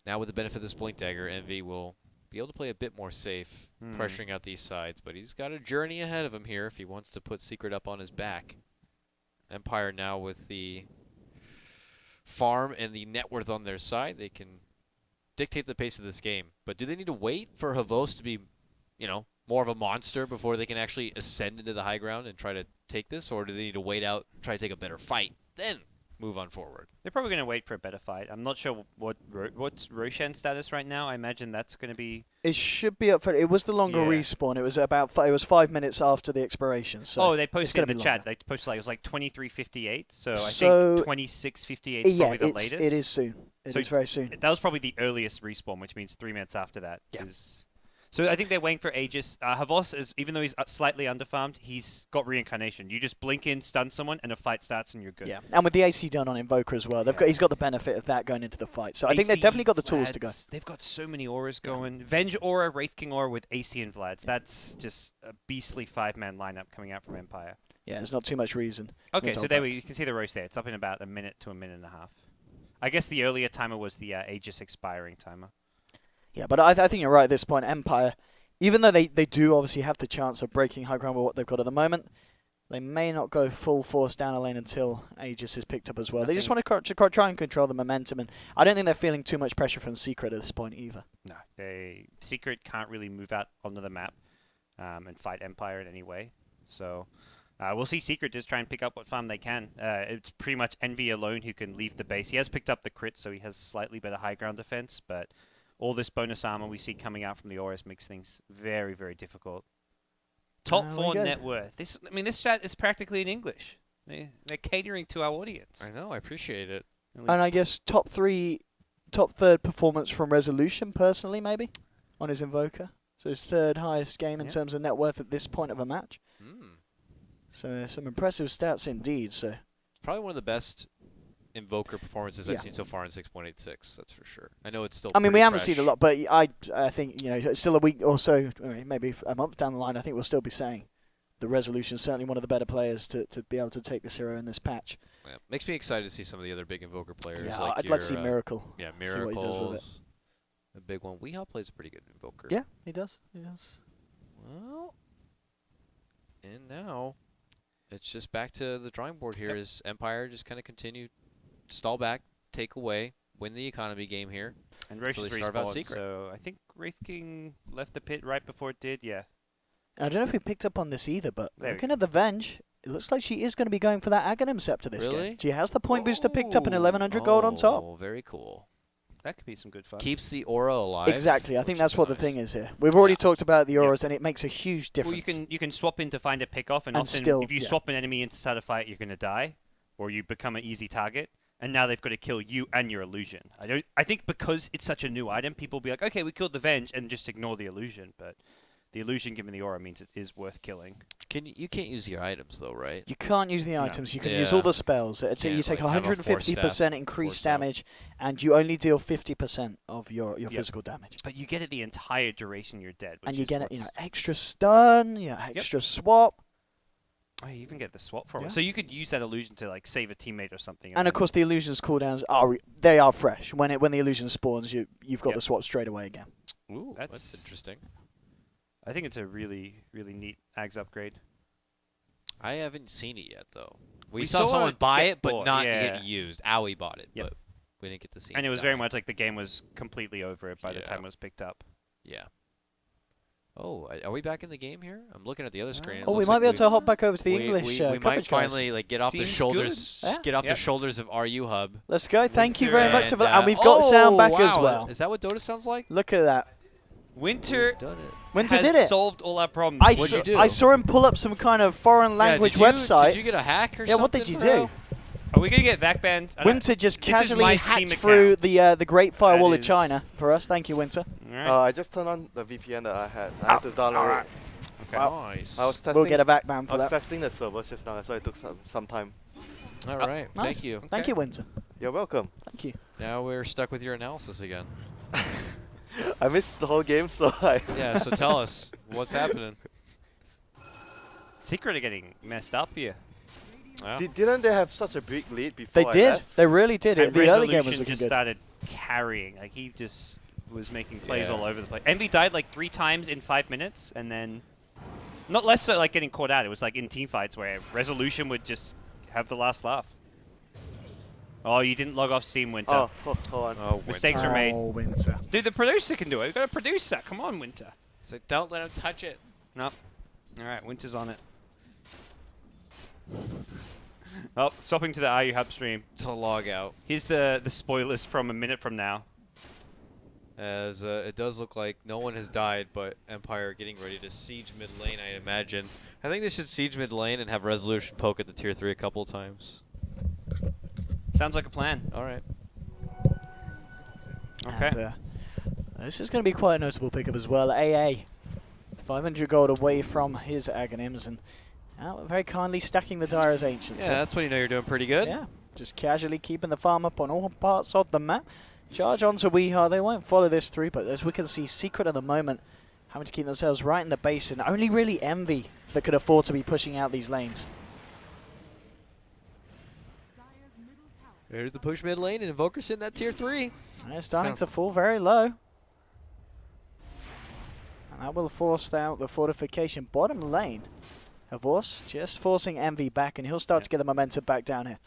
now with the benefit of this Blink Dagger, Envy will be able to play a bit more safe, pressuring out these sides, but he's got a journey ahead of him here if he wants to put Secret up on his back. Empire now with the farm and the net worth on their side, they can dictate the pace of this game. But do they need to wait for Havos to be, you know, more of a monster before they can actually ascend into the high ground and try to take this, or do they need to wait out, try to take a better fight, then move on forward? They're probably going to wait for a better fight. I'm not sure what's Roshan's status right now. I imagine that's going to be... It should be up for. It was the longer Yeah. respawn. It was about. It was 5 minutes after the expiration. So oh, they it's posted gonna in the be chat. longer. They posted like it was like 23:58. So I So- think 26:58 is yeah, probably the it's, latest. it is soon. It is So very soon. That was probably the earliest respawn, which means 3 minutes after that. Yeah. So I think they're waiting for Aegis. Havos, is, even though he's slightly underfarmed, he's got reincarnation. You just blink in, stun someone, and a fight starts, and you're good. Yeah, and with the AC done on Invoker as well, he's got the benefit of that going into the fight. So I think they've AC definitely got the tools to go. Vlads, They've got so many auras going. Venge aura, Wraith King aura with AC and Vlads. That's just a beastly 5-man lineup coming out from Empire. Yeah, there's not too much reason. Okay, to so hold there back. you can see the roast there. It's up in about a minute to a minute and a half. I guess the earlier timer was the Aegis expiring timer. Yeah, but I think you're right at this point. Empire, even though they do obviously have the chance of breaking high ground with what they've got at the moment, they may not go full force down a lane until Aegis is picked up as well. They just want to try and control the momentum, and I don't think they're feeling too much pressure from Secret at this point either. No, Secret can't really move out onto the map and fight Empire in any way. So we'll see Secret just try and pick up what farm they can. It's pretty much Envy alone who can leave the base. He has picked up the crit, so he has slightly better high ground defense, but all this bonus armor we see coming out from the auras makes things very, very difficult. Top There we 4 go. net worth. This strat is practically in English. They're catering to our audience. I know, I appreciate it. At And least- I guess top third performance from Resolution, personally, maybe, on his Invoker. So his third highest game in Yeah. terms of net worth at this point of a match. So some impressive stats indeed. So It's probably one of the best Invoker performances I've Yeah. seen so far in 6.86, that's for sure. I know it's still I mean, we pretty haven't seen a fresh. lot, but I think it's still a week or so, maybe a month down the line. I think we'll still be saying the Resolution is certainly one of the better players to be able to take this hero in this patch. Yeah. Makes me excited to see some of the other big Invoker players. Yeah, like I'd like to see your, Miracle. Yeah, see what he does with Miracles. The big one. Weehawk plays a pretty good Invoker. Yeah, he does. He does. Well, And now, it's just back to the drawing board here. Is Empire just kind of continue, stall back, take away, win the economy game here. And Roche Until is they starve out respawned, Secret. so I think Wraith King left the pit right before it did, yeah. I don't know if we picked up on this either, but There we looking at the Venge, it looks like she is going to be going for that Aghanim Scepter this Really? game. She has the point booster picked up and 1100 gold on top. Oh, very cool. That could be some good fun. Keeps the aura alive. Exactly, I think which that's is what nice. the thing is here. We've already Yeah. talked about the auras, and it makes a huge difference. Well, you can swap in to find a pick off, and And often still, if you yeah. swap an enemy in to start a fight, you're going to die, or you become an easy target. And now they've got to kill you and your illusion. I think because it's such a new item, people will be like, okay, we killed the Venge, and just ignore the illusion. But the illusion given the aura means it is worth killing. You can't use your items though, right? You can't use the No. items. You can use all Yeah. the spells. You Can't, take like, have a 150% increased damage, and you only deal 50% of your physical damage. But you get it the entire duration you're dead. And which you is get it, what's- extra stun, extra swap, Oh, you even get the swap from Yeah. it. So you could use that illusion to like save a teammate or something. and of course the illusions cooldowns are fresh. When the illusion spawns, you've got Yep. the swap straight away again. Ooh, that's That's- interesting. I think it's a really, really neat Ags upgrade. I haven't seen it yet though. We We saw saw someone it buy get it, but bought, not yeah. get used. Owie bought it, Yep. but we didn't get to see. And it was die. very much like the game was completely over it by the Yeah. time it was picked up. Yeah. Oh, are we back in the game here? I'm looking at the other screen. It Oh, we looks might like be able to hop back over to the we English we might coverage, guys. finally like get off the Seems shoulders, good. Yeah. get off the Yep. shoulders of RU Hub. Let's go. Thank you very much. And, And we've got sound back as wow. well. Is that what Dota sounds like? Look at that. Winter We've done it. Winter has did it. solved all our problems. What'd you do? I saw him pull up some kind of foreign language yeah, website. Did you get a hack or Yeah, something? what did you bro? do? Are we going to get VAC banned? I don't- Winter just This is casually my Steam hacked through account. the Great Firewall of is- China for us. Thank you, Winter. Alright. I just turned on the VPN that I had. I had to download it. Okay. Nice. I was testing. We'll get a back ban I for was that. testing the servers just now. That's why it took some time. All right. Nice. Thank you. Thank Okay. you, Winter. You're welcome. Thank you. Now we're stuck with your analysis again. I missed the whole game, so I. Yeah. So tell us what's happening. Secret are getting messed up here. Well, Didn't they have such a big lead before They I did. left? They really did. And The early game was Resolution looking just good. started carrying. Like he just was making plays Yeah. all over the place. Envy died like 3 times in 5 minutes, and then not less so like getting caught out. It was like in team fights where Resolution would just have the last laugh. Oh, you didn't log off Steam, Winter. Oh, hold on. oh, Mistakes Winter. are made. Oh, Winter. Dude, the producer can do it. We've got a producer. Come on, Winter. So don't let him touch it. Nope. All right, Winter's on it. Oh, swapping to the RU Hub stream. To log out, Here's the spoilers from a minute from now. as it does look like no one has died, but Empire getting ready to siege mid lane. I imagine. I think they should siege mid lane and have Resolution poke at the tier 3 a couple of times. Sounds like a plan. All right. Okay. And, this is going to be quite a notable pickup as well. AA, 500 gold away from his Aghanims, and very kindly stacking the Dyer's Ancients. Yeah, that's when you know you're doing pretty good. Yeah, just casually keeping the farm up on all parts of the map. Charge onto Weehaw. They won't follow this through, but as we can see, Secret at the moment having to keep themselves right in the base, and only really Envy that could afford to be pushing out these lanes. Dire's middle tower. There's the push mid lane, and Invoker's hitting that tier 3. And it's starting to fall very low. And that will force out the fortification bottom lane. Havors just forcing Envy back, and he'll start to get the momentum back down here.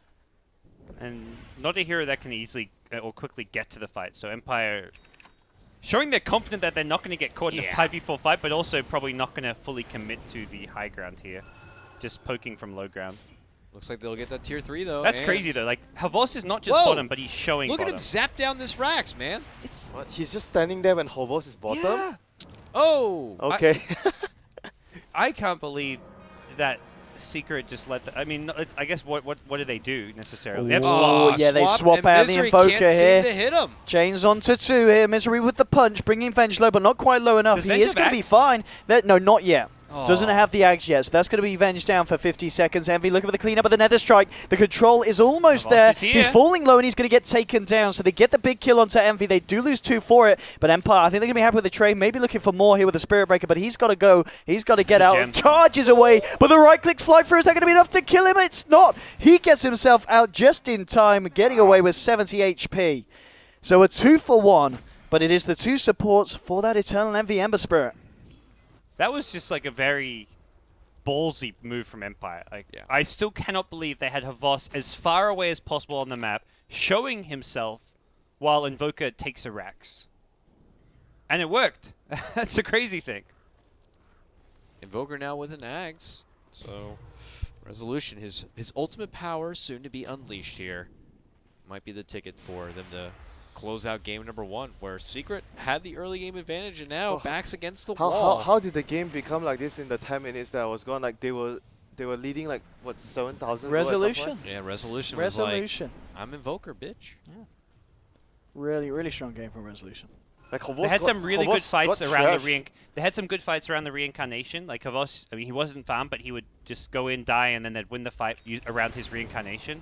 And not a hero that can easily or quickly get to the fight. So Empire showing they're confident that they're not going to get caught in a 5v4 fight, but also probably not going to fully commit to the high ground here. Just poking from low ground. Looks like they'll get that tier 3 though. That's and crazy though. Like Havos is not just Whoa! bottom, but he's showing Look bottom. at him zap down this Rax, man. It's What? He's just standing there when Hovos is bottom? Yeah. Oh. Okay. I can't believe that Secret just let the, I mean, I guess what do they do necessarily? They have Oh, swap. yeah, they swap and out the Misery Invoker can't here. seem to hit him. Chains onto 2 here. Misery with the punch, bringing Venge low, but not quite low enough. Does He Venge is have going to be axe? fine. No, not yet. Doesn't Aw. have the Axe yet, so that's going to be Venge down for 50 seconds. Envy looking for the cleanup of the Nether Strike. The control is almost Havos there. is here. He's falling low and he's going to get taken down, so they get the big kill onto Envy. They do lose 2 for it, but Empire, I think they're going to be happy with the trade. Maybe looking for more here with the Spirit Breaker, but he's got to go. He's got to get out. Gem. Charges away, but the right-click fly through, is that going to be enough to kill him? It's not. He gets himself out just in time, getting away with 70 HP. So a 2 for 1, but it is the 2 supports for that Eternal Envy Ember Spirit. That was just like a very ballsy move from Empire. Like, Yeah. I still cannot believe they had Havas as far away as possible on the map, showing himself while Invoker takes a Rax. And it worked. That's a crazy thing. Invoker now with an Axe. So, Resolution, his ultimate power soon to be unleashed here. Might be the ticket for them to close out game number 1, where Secret had the early game advantage and now backs against the wall. How did the game become like this in the 10 minutes that I was gone? Like they were leading like what 7,000. Resolution. Yeah, Resolution was like, Resolution. I'm Invoker, bitch. Really, really strong game from Resolution. Like They had some really good fights around the They had some good fights around the reincarnation. Like Havas, I mean, he wasn't farmed, but he would just go in, die, and then they'd win the fight around his reincarnation.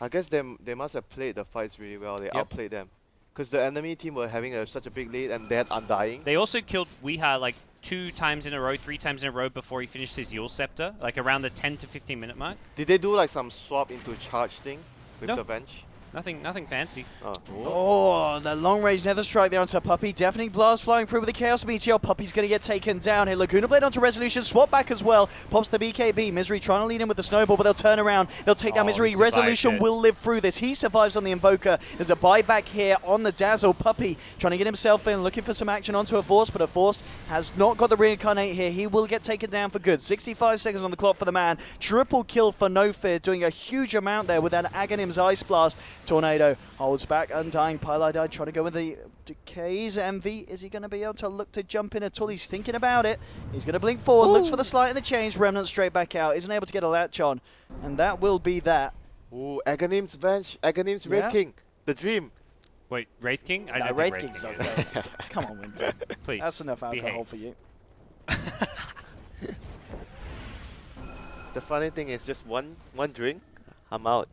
I guess they must have played the fights really well. They outplayed them. Because the enemy team were having such a big lead and they had Undying. They also killed Weeha like 2 times in a row, 3 times in a row before he finished his Yule Scepter, like around the 10 to 15 minute mark. Did they do like some swap into charge thing with No. the bench? Nothing fancy. Oh. Oh, the long-range Nether Strike there onto Puppey. Deafening Blast flying through with the Chaos Meteor. Puppey's going to get taken down here. Laguna Blade onto Resolution. Swap back as well. Pops the BKB. Misery trying to lead in with the Snowball, but they'll turn around. They'll take down Oh, Misery. he survived Resolution it. will live through this. He survives on the Invoker. There's a buyback here on the Dazzle. Puppey trying to get himself in, looking for some action onto a Force, but a Force has not got the Reincarnate here. He will get taken down for good. 65 seconds on the clock for the man. Triple kill for No Fear, doing a huge amount there with that Aghanim's Ice Blast. Tornado holds back, Undying. Pylai trying to go with the decays. MV, is he going to be able to look to jump in at all? He's thinking about it. He's going to blink forward, looks for the slight and the change. Remnant straight back out. Isn't able to get a latch on. And that will be that. Ooh, Aghanim's bench. Aghanim's Wraith Yeah. King. The dream. Wait, Wraith King? I No, don't Wraith think King's Wraith not King is. going. Come on, Winter. Please. That's enough alcohol behave. for you. The funny thing is just one drink, I'm out.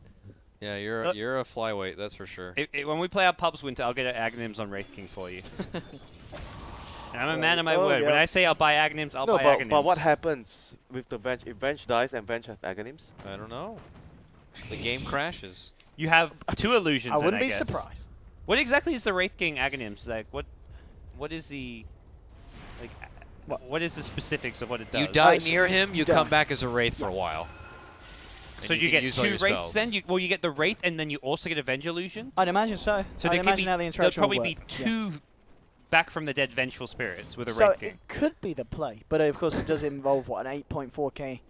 Yeah, Look. you're a flyweight, that's for sure. When we play our pubs, Winter, I'll get Aghanims on Wraith King for you. And I'm a man of my word. When yeah. I say I'll buy Aghanims, I'll No, buy but Aghanims. what happens with the bench? If bench dies and bench have Aghanims? I don't know. The game crashes. You have 2 illusions. I then, wouldn't be guess. surprised. What exactly is the Wraith King Aghanims? Like, what is the like? What is the specifics of what it does? You die so near him, you die. come back as a wraith for a while. So And you can get use all 2 your wraiths. spells. Then you get the wraith, and then you also get a Venge illusion. I'd imagine so. So I'd there could imagine be how the there'll interaction probably will be work. 2 back from the dead vengeful spirits with a So Wraith King. it could be the play, but of course it does involve what, an 8.4k,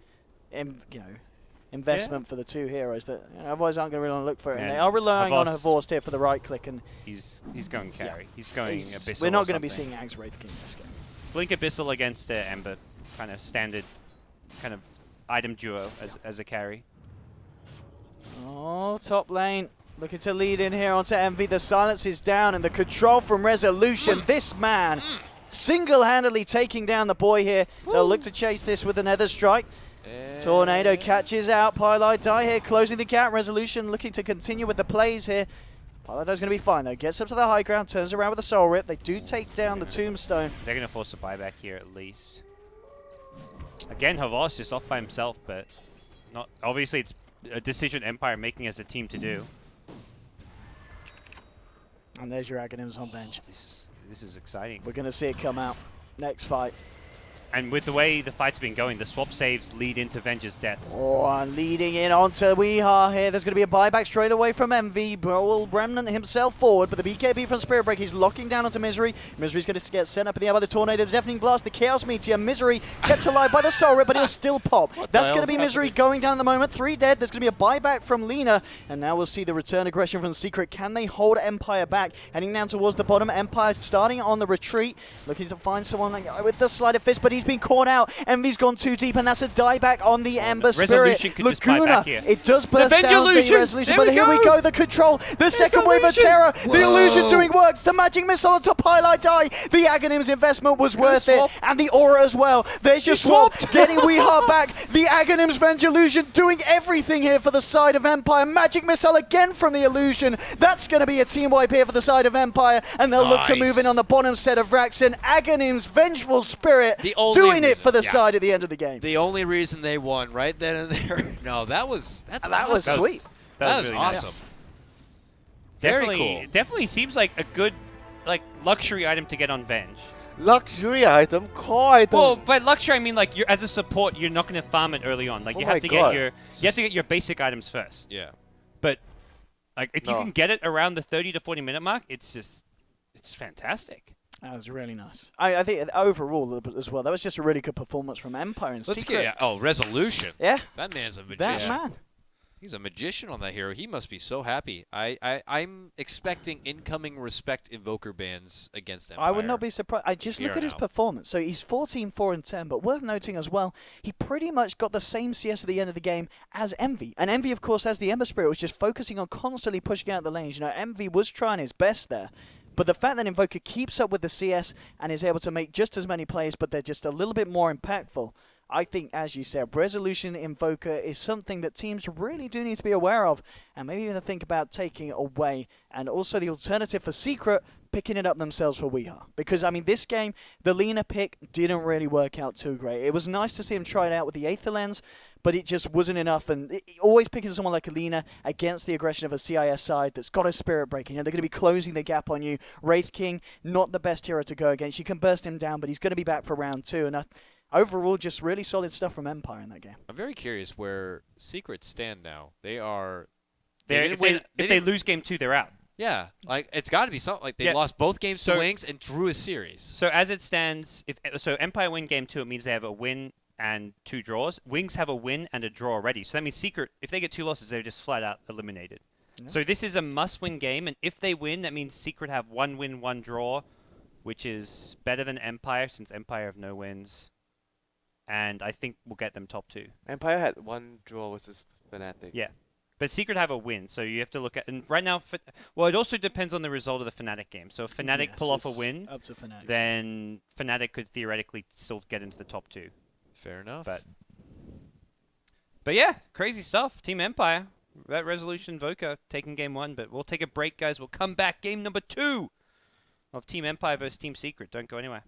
investment for the 2 heroes that otherwise aren't going to really look for it. And And they are relying on Havas- Havorst here for the right click, and He's going carry. He's going Abyssal. we're or not going to be something. seeing Axe Wraith King this game. Blink Abyssal against Ember, kind of standard, kind of item duo as a carry. Oh, top lane. Looking to lead in here onto MV. The silence is down and the control from Resolution. This man single-handedly taking down the boy here. They'll look to chase this with another strike. Tornado catches out. Pylai die here, closing the gap. Resolution looking to continue with the plays here. Pylai's going to be fine though. Gets up to the high ground, turns around with a soul rip. They do take down the tombstone. They're going to force a buyback here at least. Again, Havas just off by himself, but not obviously it's a decision Empire making as a team to do. And there's your Aghanims on bench. This is exciting. We're going to see it come out. Next fight. And with the way the fight's been going, the swap saves lead into Venge's deaths. Oh, and leading in onto Weeha here. There's going to be a buyback straight away from MV. Brawl Remnant himself forward, but the BKB from Spirit Break, he's locking down onto Misery. Misery's going to get sent up in the air by the Tornado, the Deafening Blast, the Chaos Meteor. Misery kept alive by the Soul Rip, but he'll still pop. That's going to be Misery going down at the moment. 3 dead. There's going to be a buyback from Lena, and now we'll see the return aggression from Secret. Can they hold Empire back? Heading down towards the bottom. Empire starting on the retreat, looking to find someone with the Sleight of Fist, but he's been caught out. Envy's gone too deep, and that's a dieback on the Ember Spirit. Resolution could just buy Laguna, back here. it does burst Venge down the illusion. Resolution, There but we here we go. go, the control, the second wave of illusion. terror, the Whoa. illusion doing work, the magic missile onto Pylai die, the Aghanim's investment was worth it, swap. and the aura as well. There's your swap, getting Weeha back, the Aghanim's Venge illusion doing everything here for the side of Empire. Magic missile again from the illusion. That's going to be a team wipe here for the side of Empire, and they'll look to move in on the bottom set of Rax, and Aghanim's Vengeful Spirit The only doing it reason, for the yeah. side at the end of the game. The only reason they won right then and there. No, that was That was awesome. sweet. That was really nice. awesome. Very Definitely, cool. Definitely seems like a good, like luxury item to get on Venge. Luxury item, core item. Well, by luxury I mean like you're as a support, you're not going to farm it early on. Like Oh you my have to God. get your basic items first. Yeah. But like if you No. can get it around the 30 to 40 minute mark, it's fantastic. That was really nice. I think overall as well, that was just a really good performance from Empire and Let's Secret. get Resolution. Yeah, That man's a that magician. man. He's a magician on that hero. He must be so happy. I'm expecting incoming Respect Invoker bans against Empire. I would not be surprised. I just look Here at his now. performance. So he's 14, 4, and 10, but worth noting as well, he pretty much got the same CS at the end of the game as Envy. And Envy, of course, as the Ember Spirit, was just focusing on constantly pushing out the lanes. You know, Envy was trying his best there. But the fact that Invoker keeps up with the CS and is able to make just as many plays, but they're just a little bit more impactful, I think, as you said, Resolution Invoker is something that teams really do need to be aware of and maybe even think about taking away. And also the alternative for Secret, picking it up themselves for Weeha. Because, I mean, this game, the Lina pick didn't really work out too great. It was nice to see him try it out with the Aether Lens, but it just wasn't enough. And always picking someone like Alina against the aggression of a CIS side that's got a Spirit Breaker. You know, they're going to be closing the gap on you. Wraith King, not the best hero to go against. You can burst him down, but he's going to be back for round 2. And overall, just really solid stuff from Empire in that game. I'm very curious where Secrets stand now. They are. If they lose game 2, they're out. Yeah, like it's got to be something. Like they Yeah. lost both games to So- Wings and drew a series. So as it stands, if Empire win game 2, it means they have a win and 2 draws. Wings have a win and a draw already. So that means Secret, if they get 2 losses, they're just flat out eliminated. Yeah. So this is a must-win game, and if they win, that means Secret have 1 win, 1 draw, which is better than Empire since Empire have no wins. And I think we'll get them top 2. Empire had 1 draw versus Fnatic. Yeah. But Secret have a win, so you have to look at... And right now, well, it also depends on the result of the Fnatic game. So if Fnatic Yes, pull off a it's win, up to Fnatic. then Fnatic could theoretically still get into the top 2. Fair enough. But yeah, crazy stuff. Team Empire. That Resolution Voca taking game 1, but we'll take a break, guys. We'll come back. Game number 2 of Team Empire versus Team Secret. Don't go anywhere.